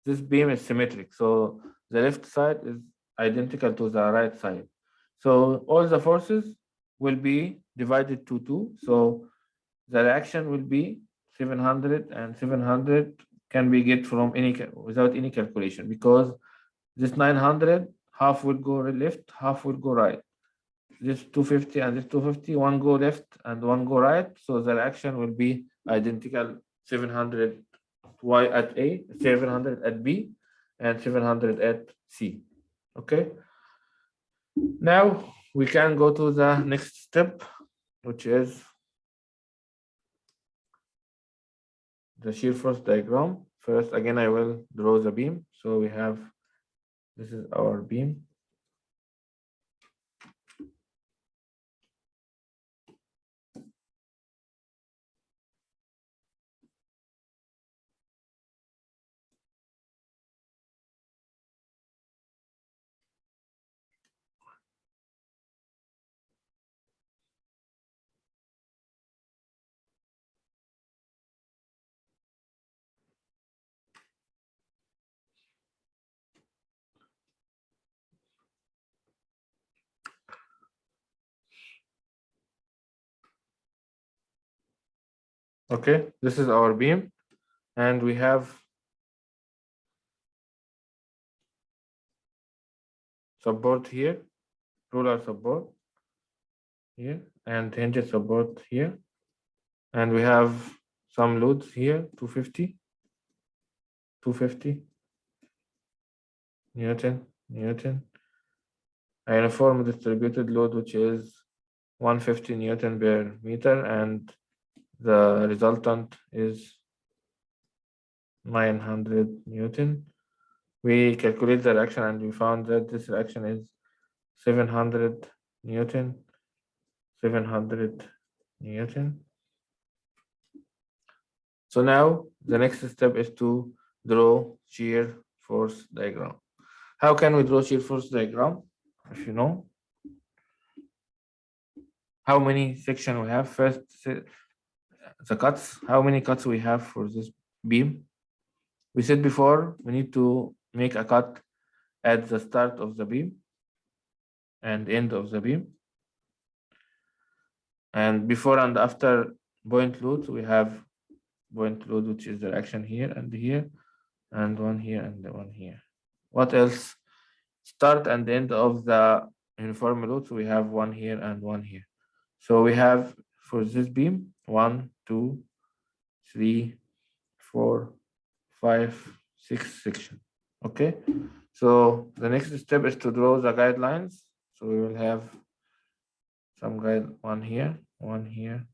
this beam is symmetric. So the left side is identical to the right side. So all the forces will be divided to 2. So the reaction will be 700 and 700 can be get from without any calculation, because this 900 half will go left, half will go right. This 250 and this 250, one go left and one go right. So the reaction will be identical, 700 Y at A, 700 at B, and 700 at C. Okay. Now we can go to the next step, which is the shear force diagram. First, again, I will draw the beam. So we have, this is our beam. Okay, this is our beam, and we have support here, ruler support here, and hinge support here, and we have some loads here, 250 Newton, a uniform distributed load, which is 150 Newton per meter, and the resultant is 900 Newton. We calculate the reaction and we found that this reaction is 700 Newton, 700 Newton. So now the next step is to draw shear force diagram. How can we draw shear force diagram? If you know how many sections we have, first the cuts, how many cuts we have for this beam. We said before we need to make a cut at the start of the beam and end of the beam, and before and after point loads we have point load, which is the reaction here and here, and one here and one here. What else? Start and end of the uniform loads, we have one here and one here. So we have for this beam 1, 2, 3, 4, 5, 6 sections. Okay, so the next step is to draw the guidelines. So we will have some guide, one here, one here,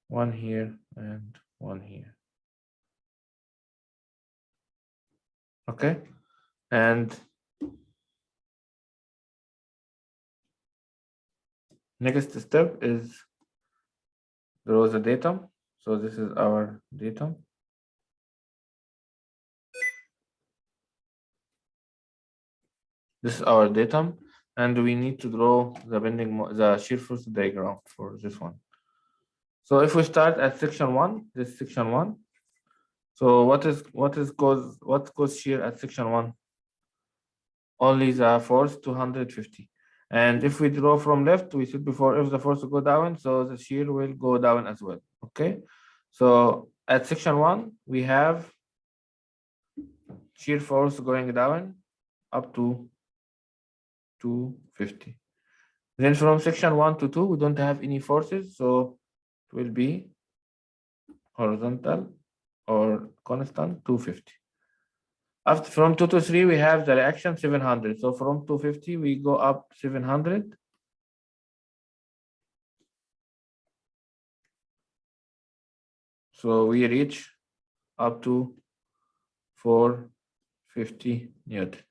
one here, and one here. Okay, and next step is draw the datum. So this is our datum. This is our datum, and we need to draw the shear force diagram for this one. So if we start at section 1, this is section 1. So what cause shear at section 1? Only the force 250. And if we draw from left, we said before, if the force go down, so the shear will go down as well. Okay. So at section 1, we have shear force going down up to 250. Then from section 1 to 2, we don't have any forces, so it will be horizontal or constant 250. After from 2 to 3, we have the reaction 700. So from 250, we go up 700. So we reach up to 450 Newton.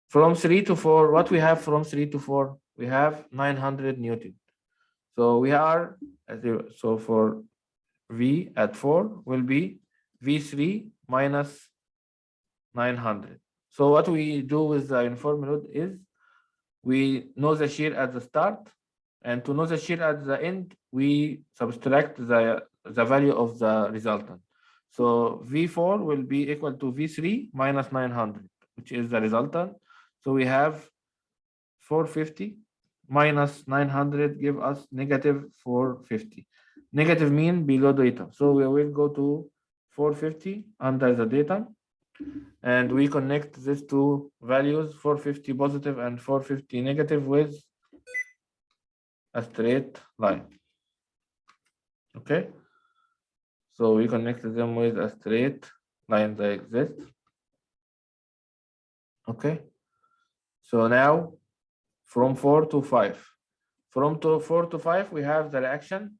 From 3 to 4, what we have from 3 to 4? We have 900 Newton. So we are, so for V at 4 will be V3 minus 900. So what we do with the uniform load is we know the shear at the start, and to know the shear at the end, we subtract the value of the resultant. So V4 will be equal to V3 minus 900, which is the resultant. So we have 450 minus 900 give us negative 450. Negative mean below datum. So we will go to 450 under the datum, and we connect these two values, 450 positive and 450 negative, with a straight line. Okay. So we connect them with a straight line like this. Okay. So now from 4 to 5. From 4 to 5, we have the reaction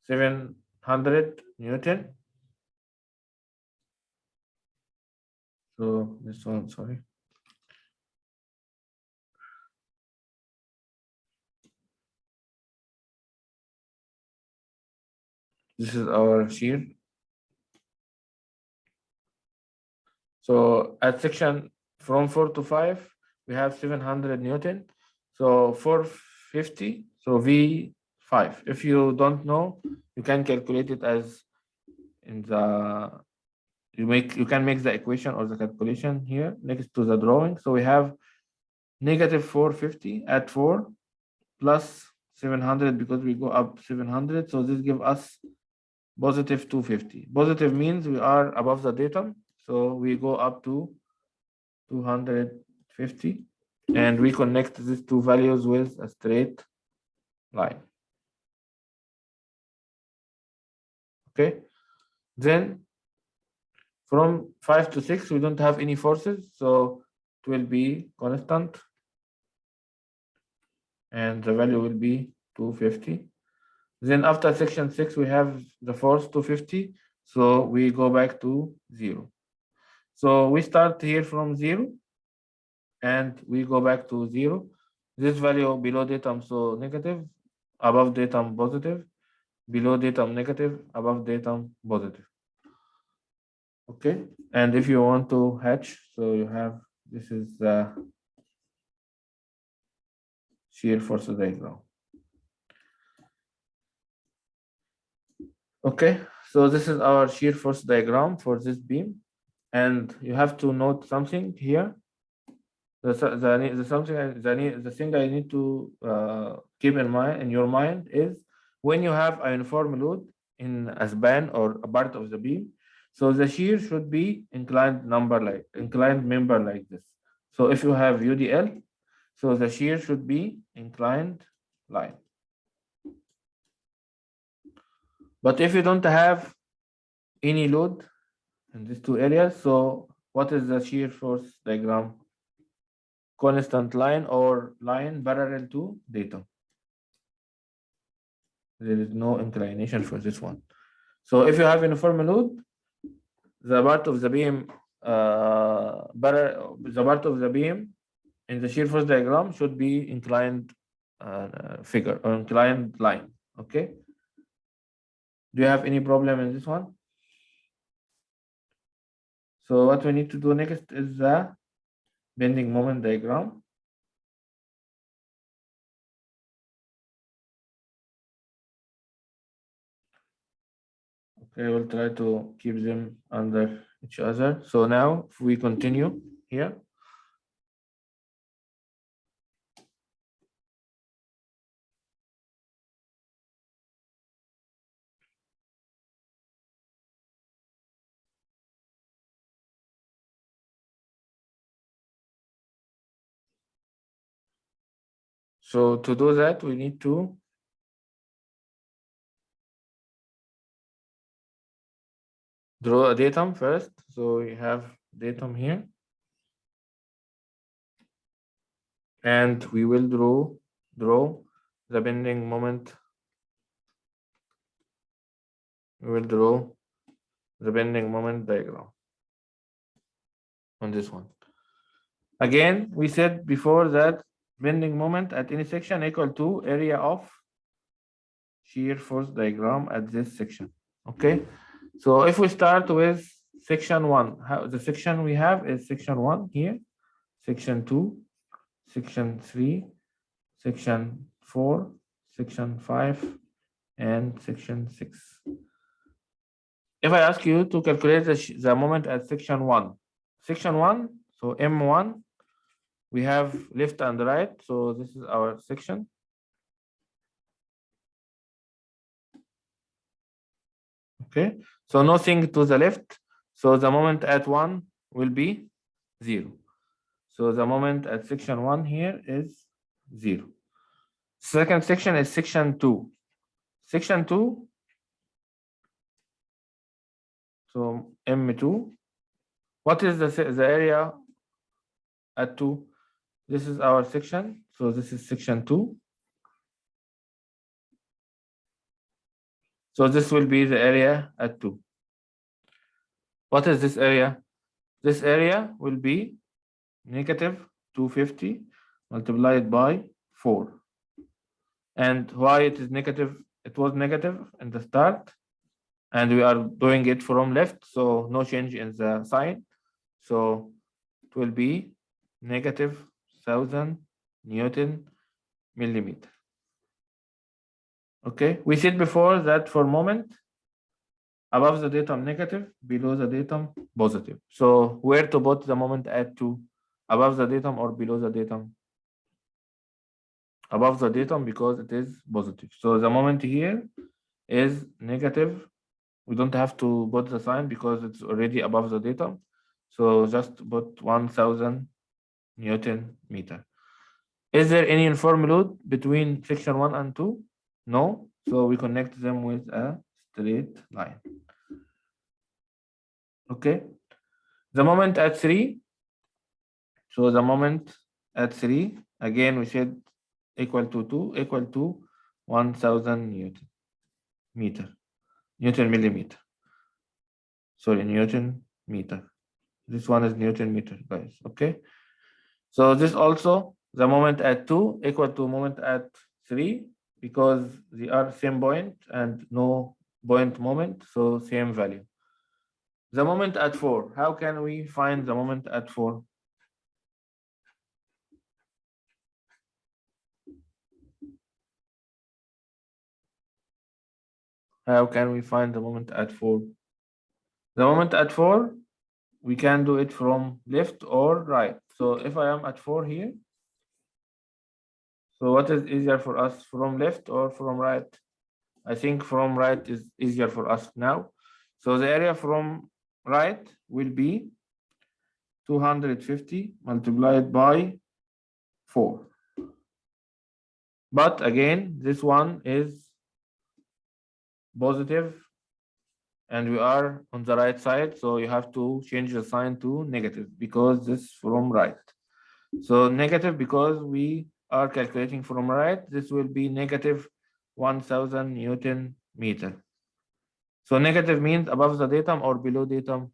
700 Newton. So this one, sorry. This is our shear. So at section from 4 to 5, we have 700 Newton. So 450, so V5. If you don't know, you can calculate it as in the, you can make the equation or the calculation here next to the drawing. So we have negative 450 at 4 plus 700 because we go up 700. So this gives us positive 250. Positive means we are above the datum. So we go up to 250, and we connect these two values with a straight line. Okay. Then from 5 to 6, we don't have any forces. So it will be constant, and the value will be 250. Then after section 6, we have the force 250. So we go back to 0. So we start here from 0, and we go back to 0. This value below datum, so negative, above datum positive, below datum negative, above datum positive. Okay. And if you want to hatch, so you have, this is the shear force diagram. Okay, so this is our shear force diagram for this beam, and you have to note something here. The thing I need to keep in your mind is when you have a uniform load in a span or a part of the beam, so the shear should be inclined member like this. So if you have UDL, so the shear should be inclined line. But if you don't have any load in these two areas, so what is the shear force diagram? Constant line or line parallel to datum. There is no inclination for this one. So if you have uniform load, the part of the beam, the part of the beam in the shear force diagram should be inclined figure or inclined line. Okay. Do you have any problem in this one? So what we need to do next is the bending moment diagram. Okay, we'll try to keep them under each other. So now if we continue here. So to do that, we need to draw a datum first. So we have datum here. And we will draw the bending moment. We will draw the bending moment diagram on this one. Again, we said before that bending moment at any section equal to area of shear force diagram at this section. Okay, so if we start with section 1, the section we have is section 1 here, section 2, section 3, section 4, section 5, and section 6. If I ask you to calculate the moment at section 1, so M1, we have left and right, so this is our section. Okay, so nothing to the left, so the moment at 1 will be 0. So the moment at section 1 here is 0. Second section is section 2. Section 2, so M2, what is the area at 2? This is our section, so this is section 2. So this will be the area at 2. What is this area? This area will be negative 250 multiplied by 4. And why it is negative? It was negative in the start, and we are doing it from left, so no change in the sign. So it will be negative 1000 Newton millimeter. Okay, we said before that for moment, above the datum negative, below the datum positive. So where to put the moment at 2? Above the datum or below the datum? Above the datum because it is positive. So the moment here is negative. We don't have to put the sign because it's already above the datum. So just put 1000 Newton meter. Is there any uniform load between section 1 and 2? No. So we connect them with a straight line. Okay. The moment at 3. So the moment at 3, again, we said equal to 2, equal to 1000 Newton meter, Newton millimeter. Sorry, Newton meter. This one is Newton meter, guys. Okay. So this also, the moment at 2 equal to moment at 3 because they are same point and no point moment, so same value. The moment at 4, how can we find the moment at 4? How can we find the moment at 4? The moment at 4, we can do it from left or right. So if I am at 4 here, so what is easier for us, from left or from right? I think from right is easier for us now. So the area from right will be 250 multiplied by 4. But again, this one is positive and we are on the right side, so you have to change the sign to negative because this is from right. So negative because we are calculating from right, this will be negative 1000 Newton meter. So negative means above the datum or below datum?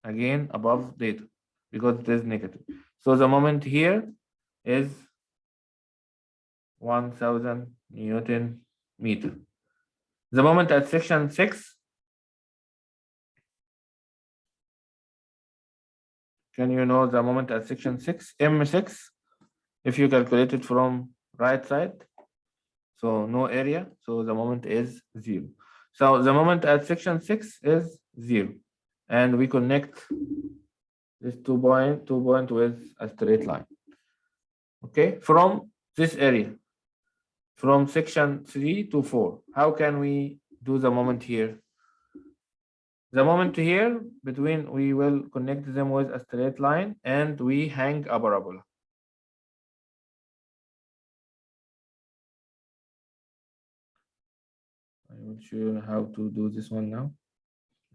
Again, above datum because it is negative. So the moment here is 1000 Newton meter. The moment at section 6, Can you know the moment at section 6? M6, if you calculate it from right side, so no area, so the moment is 0. So the moment at section 6 is 0. And we connect this two point with a straight line. Okay, from this area, from section 3 to 4, how can we do the moment here? The moment here between, we will connect them with a straight line and we hang a parabola. I will show you how to do this one now.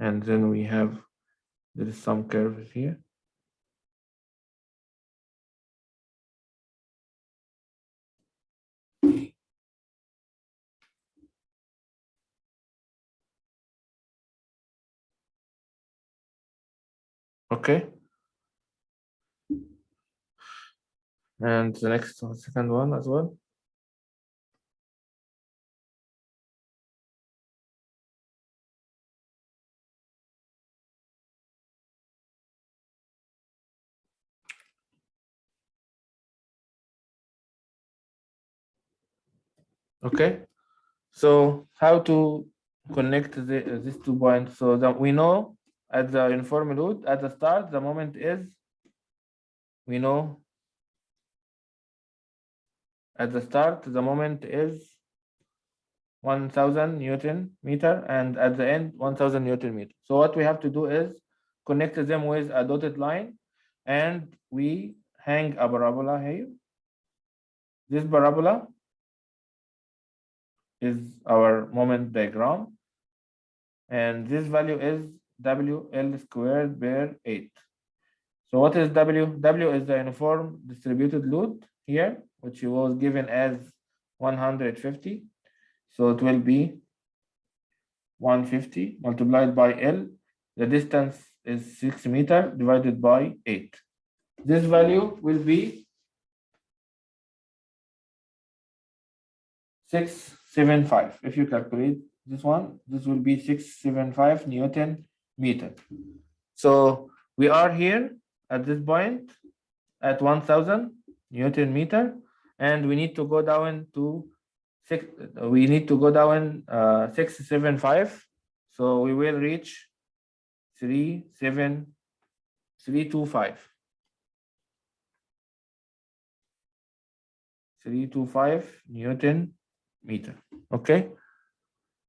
And then we have, there is some curves here. Okay. And the next second one as well. Okay. So how to connect these 2 points? So that we know at the uniform load at the start, the moment is, we know at the start, the moment is 1000 Newton meter, and at the end 1000 Newton meter. So what we have to do is connect them with a dotted line, and we hang a parabola here. This parabola is our moment diagram, and this value is WL squared per 8. So what is W? W is the uniform distributed load here, which was given as 150. So it will be 150 multiplied by L. The distance is 6 meters divided by 8. This value will be 675. If you calculate this one, this will be 675 Newton meter. So we are here at this point at 1000 Newton meter, and we need to go down to 675. So we will reach 325 Newton meter. Okay.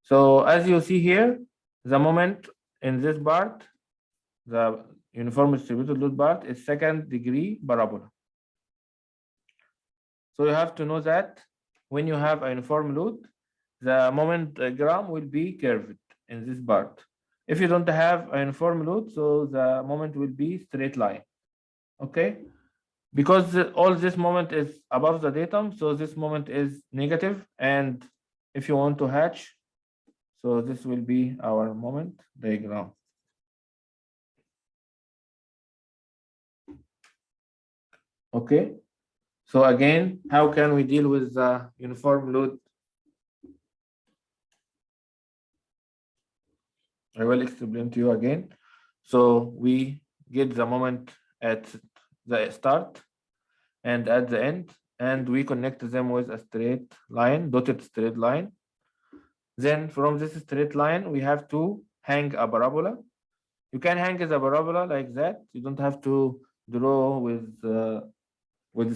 So as you see here, the moment in this part, the uniform distributed load part, is second degree parabola. So you have to know that when you have a uniform load, the moment diagram will be curved in this part. If you don't have a uniform load, so the moment will be straight line. Okay, because all this moment is above the datum, so this moment is negative, and if you want to hatch, so this will be our moment diagram. Okay, so again, how can we deal with the uniform load? I will explain to you again. So we get the moment at the start and at the end, and we connect them with a straight line, dotted straight line. Then from this straight line, we have to hang a parabola. You can hang the parabola like that. You don't have to draw with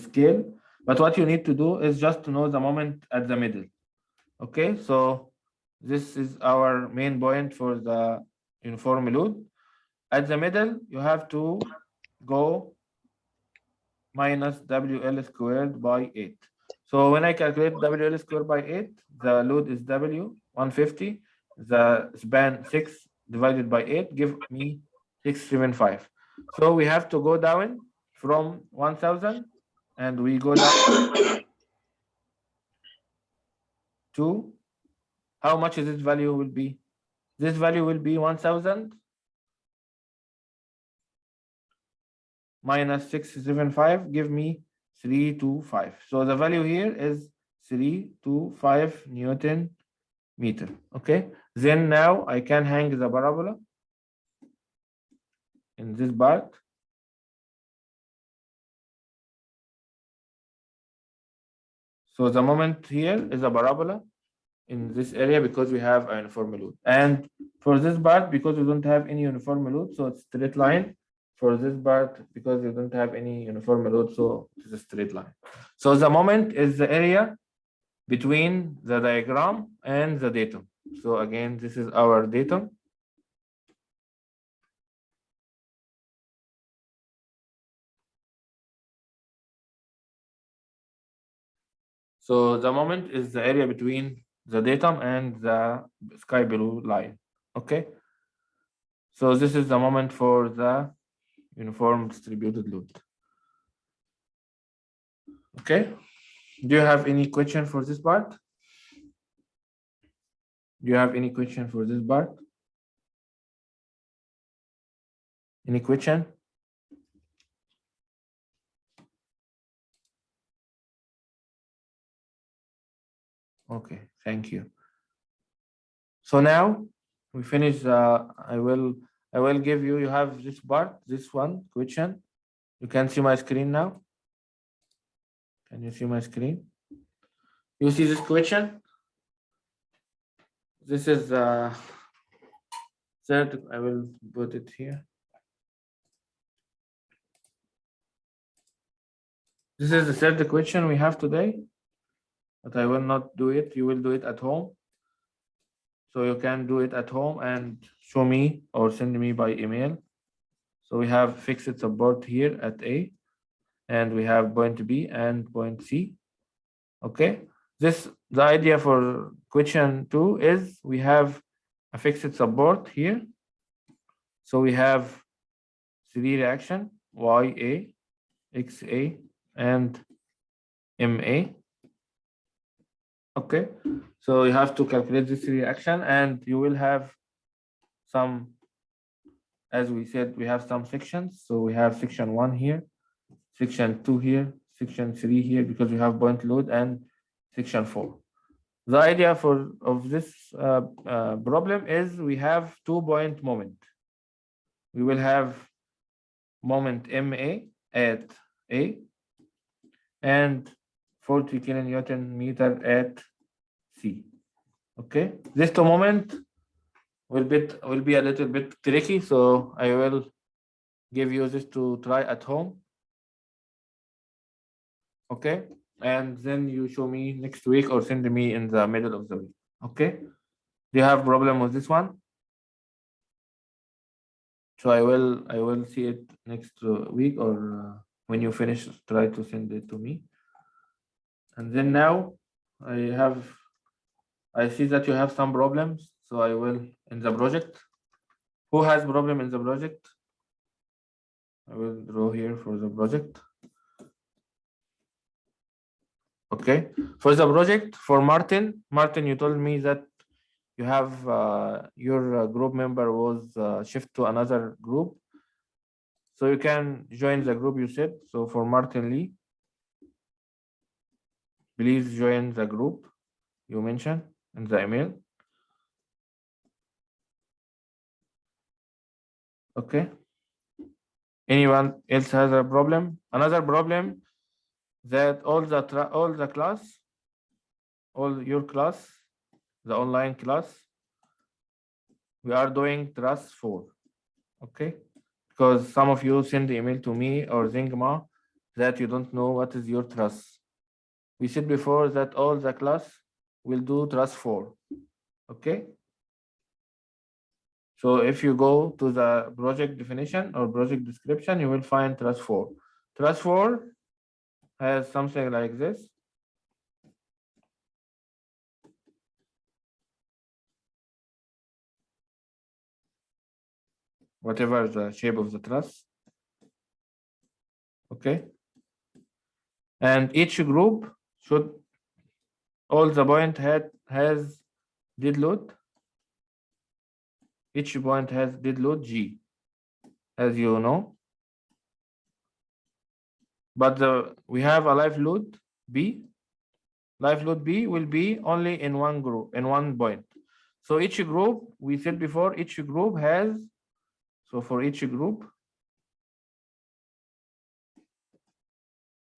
scale. But what you need to do is just to know the moment at the middle. Okay, so this is our main point for the uniform load. At the middle, you have to go minus WL squared by 8. So when I calculate WL squared by 8, the load is W 150. The span 6 divided by 8 give me 675. So we have to go down from 1000, and we go down to how much is this value will be? This value will be 1000 minus 675 give me 325. So the value here is 325 Newton meter. Okay, then now I can hang the parabola in this part. So the moment here is a parabola in this area because we have a uniform load. And for this part, because we don't have any uniform load, so it's straight line. For this part, because you don't have any uniform load, so it's a straight line. So the moment is the area between the diagram and the datum. So again, this is our datum. So the moment is the area between the datum and the sky blue line. Okay. So this is the moment for the uniform distributed load. Okay. Do you have any question for this part? Do you have any question for this part? Any question? Okay, thank you. So now we finish. I will give you. You have this part, this one question. You can see my screen now. Can you see my screen? You see this question? This is third. I will put it here. This is the third question we have today, but I will not do it. You will do it at home. So you can do it at home and show me or send me by email. So we have fixed support here at A, and we have point B and point C. Okay. The idea for question 2 is we have a fixed support here. So we have 3 reaction, YA, XA, and MA. Okay. So you have to calculate this reaction, and you will have some, as we said, we have some sections. So we have section 1 here, section 2 here, section 3 here, because we have point load, and section 4. The idea of this problem is we have 2-point moment. We will have moment MA at A and 40 kilonewton meter at C. Okay, this 2 moment will be a little bit tricky, so I will give you this to try at home. Okay, and then you show me next week or send me in the middle of the week. Okay, do you have problem with this one? So I will see it next week, or when you finish, try to send it to me. And then now I see that you have some problems, so I will in the project. Who has problem in the project? I will draw here for the project. Okay, for the project, for Martin, you told me that you have your group member was shift to another group. So you can join the group you said. So for Martin Lee, please join the group you mentioned in the email. Okay. Anyone else has a problem? Another problem that all your class, the online class, we are doing trust 4. Okay, because some of you send the email to me or Zingma that you don't know what is your trust. We said before that all the class will do trust 4. Okay, so if you go to the project definition or project description, you will find trust 4. Trust 4 has something like this. Whatever the shape of the truss. Okay. And each group should, all the point has dead load. Each point has dead load G, as you know. But we have a live load B. Live load B will be only in one group, in one point. So each group, we said before, each group has, so for each group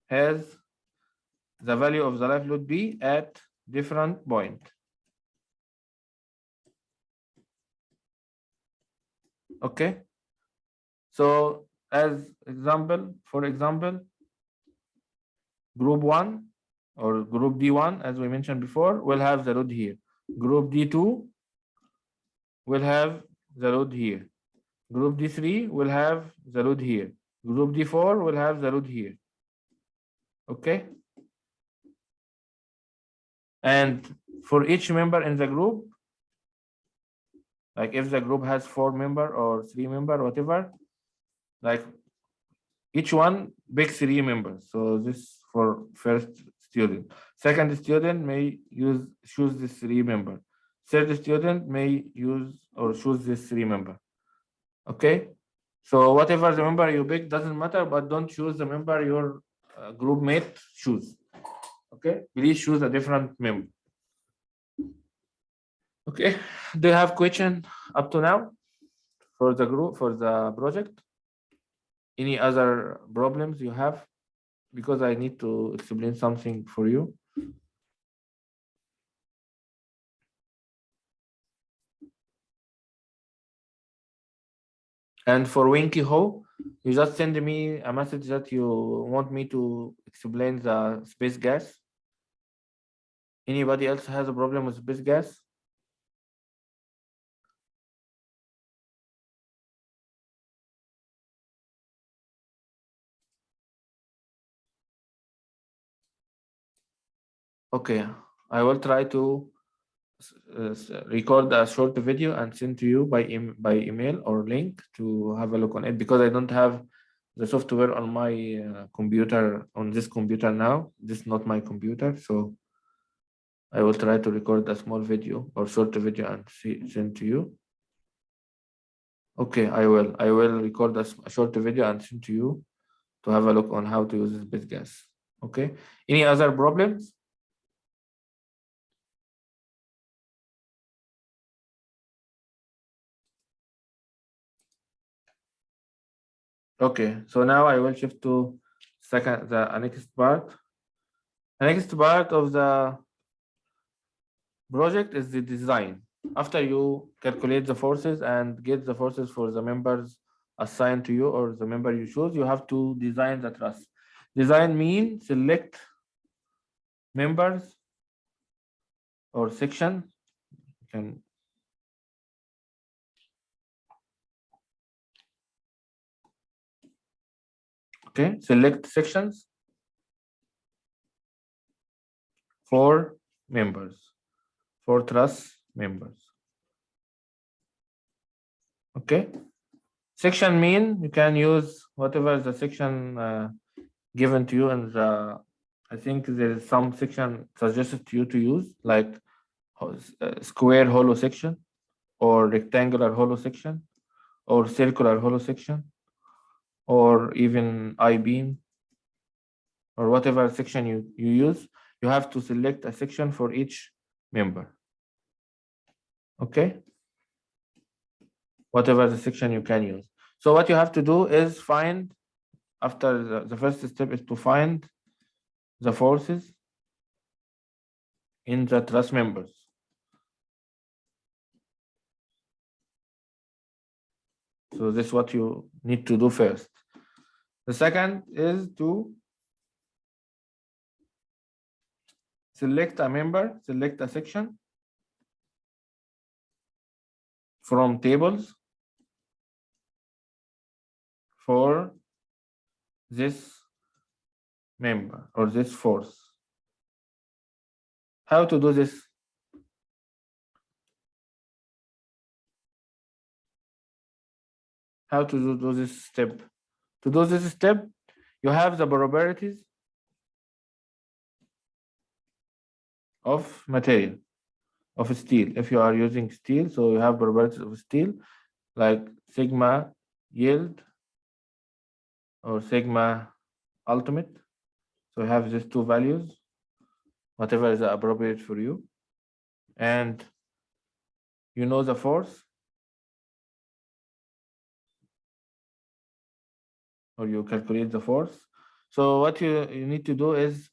has the value of the live load be at different point. Okay. So as example, for example, group 1 or group D1, as we mentioned before, will have the load here. Group D2 will have the load here. Group D3 will have the load here. Group D4 will have the load here. Okay. And for each member in the group, like if the group has 4 members or 3 members, whatever, like each one pick 3 members. So this for first student. Second student may choose this 3 member. Third student may use or choose this 3 member. Okay. So whatever the member you pick doesn't matter, but don't choose the member your group mate choose. Okay. Please choose a different member. Okay. Do you have question up to now for the group, for the project? Any other problems you have? Because I need to explain something for you. And for Winky Ho, you just send me a message that you want me to explain the space gas. Anybody else has a problem with space gas? Okay, I will try to record a short video and send to you by email or link to have a look on it, because I don't have the software on my computer, on this computer now. This is not my computer, so I will try to record a small video or short video and send to you. Okay, I will record a short video and send to you to have a look on how to use this base gas. Okay, any other problems? Okay, so now I will shift to the next part. The next part of the project is the design. After you calculate the forces and get the forces for the members assigned to you or the member you choose, you have to design the truss. Design means select members or section. You can okay, select sections for members, for truss members. Okay, section mean you can use whatever the section given to you in the, I think there is some section suggested to you to use, like square hollow section or rectangular hollow section or circular hollow section or even I-beam or whatever section you use. You have to select a section for each member. Okay, whatever the section you can use. So what you have to do is find, after the first step is to find the forces in the truss members. So this is what you need to do first. The second is to select a member, select a section from tables for this member or this force. How to do this? How to do this step? To do this step, you have the probabilities of material, of steel. If you are using steel, so you have probabilities of steel, like sigma yield or sigma ultimate. So you have these two values, whatever is appropriate for you. And you know the force, or you calculate the force. So what you need to do is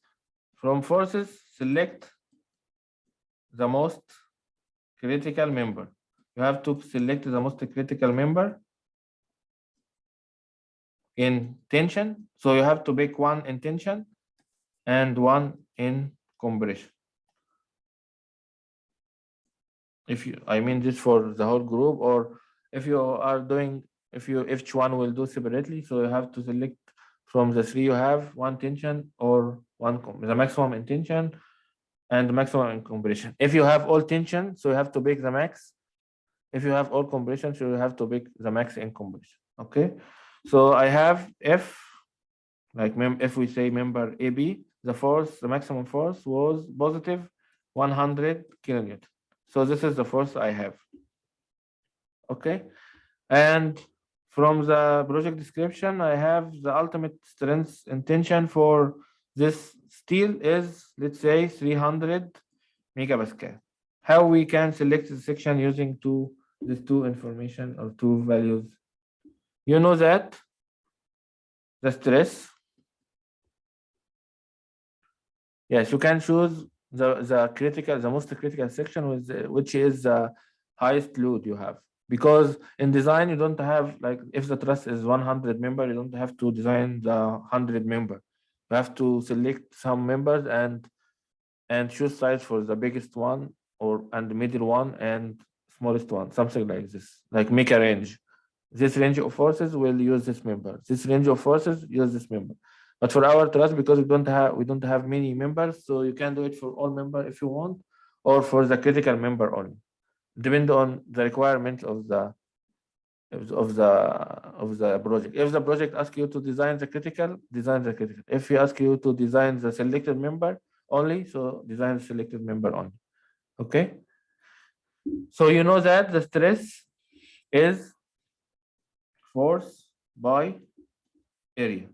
From forces, select the most critical member. You have to select the most critical member in tension. So you have to pick one in tension and one in compression. I mean this for the whole group, or if you are doing, if each one will do separately, so you have to select from the three you have one tension or the maximum in tension and the maximum in compression. If you have all tension, so you have to pick the max. If you have all compression, so you have to pick the max in compression. Okay, so I have F, like if we say member AB, the maximum force was positive 100 kilonewton. So this is the force I have. Okay, and from the project description, I have the ultimate strength and tension for this steel is, let's say, 300 megapascal. How we can select the section using these two information or two values? You know that the stress. Yes, you can choose the most critical section with which is the highest load you have. Because in design, you don't have, like, if the truss is 100 member, you don't have to design the 100 member. You have to select some members and choose size for the biggest one and the middle one and smallest one, something like this, like make a range. This range of forces will use this member. This range of forces use this member. But for our truss, because we don't have many members, so you can do it for all member if you want, or for the critical member only. Depend on the requirement of the project. If the project asks you to design the critical, design the critical. If you ask you to design the selected member only, so design the selected member only. Okay. So you know that the stress is force by area.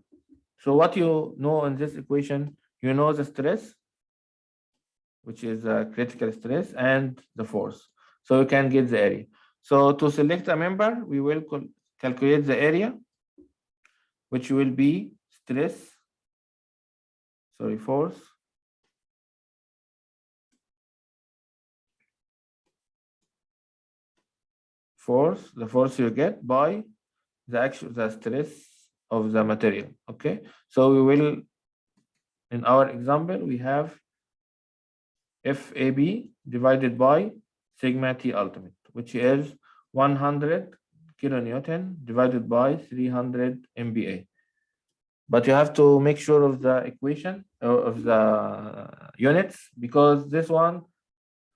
So what you know in this equation, you know the stress, which is a critical stress, and the force. So you can get the area. So to select a member, we will calculate the area, which will be force the force you get by the stress of the material. Okay, so we will, in our example, we have FAB divided by sigma T ultimate, which is 100 kilonewton divided by 300 MPa. But you have to make sure of the equation of the units, because this one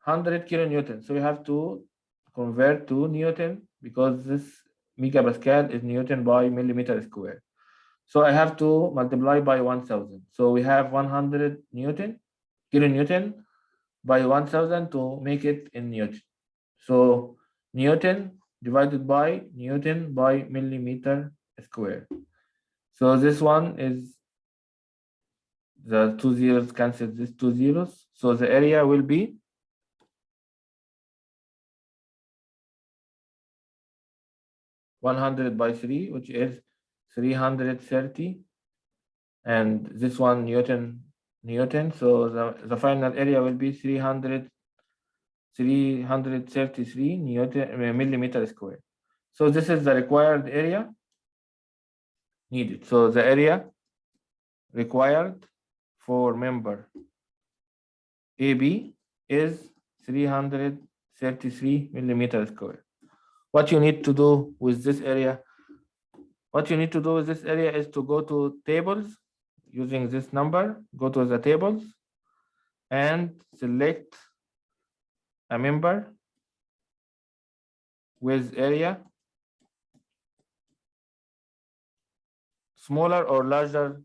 100 kilonewton. So you have to convert to Newton, because this megapascal is Newton by millimeter square. So I have to multiply by 1000. So we have 100 kilonewton by 1000 to make it in Newton. So Newton divided by Newton by millimeter square. So this one is the 2 zeros cancel these 2 zeros. So the area will be 100 by 3, which is 330. And this one Newton. So the final area will be 333 Newton millimeter square. So this is the required area needed. So the area required for member AB is 333 millimeter square. What you need to do with this area? What you need to do with this area is to go to tables using this number, go to the tables and select a member with area smaller or larger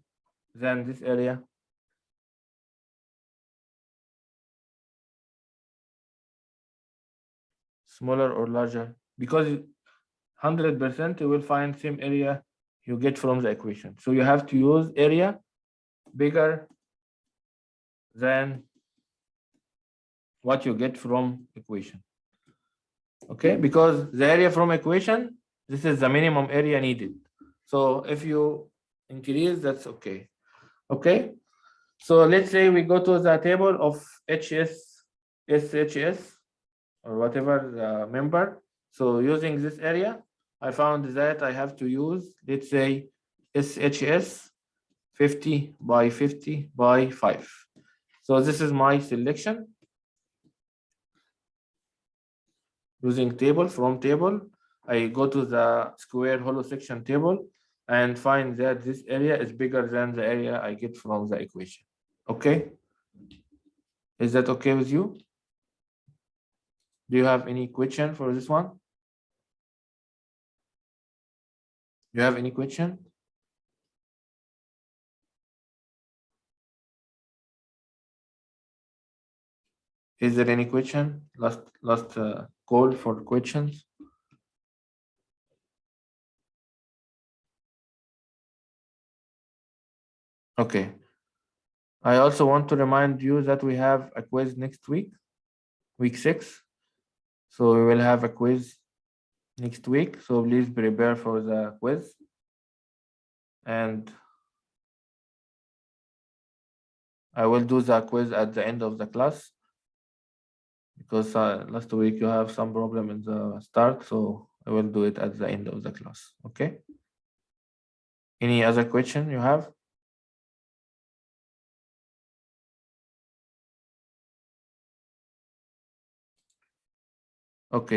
than this area. Smaller or larger, because 100% you will find same area you get from the equation. So you have to use area bigger than what you get from equation. Okay, because the area from equation, this is the minimum area needed. So if you increase, that's okay. Okay, So let's say we go to the table of SHS or whatever member. So using this area, I found that I have to use, let's say, SHS 50 by 50 by 5. So this is my selection. Using table, from table, I go to the square hollow section table and find that this area is bigger than the area I get from the equation. Okay? Is that okay with you? Do you have any question for this one? Do you have any question? Is there any question? Last call for questions. Okay. I also want to remind you that we have a quiz next week, week 6. So we will have a quiz next week. So please prepare for the quiz. And I will do the quiz at the end of the class because last week you have some problem in the start. So I will do it at the end of the class. Okay. Any other question you have?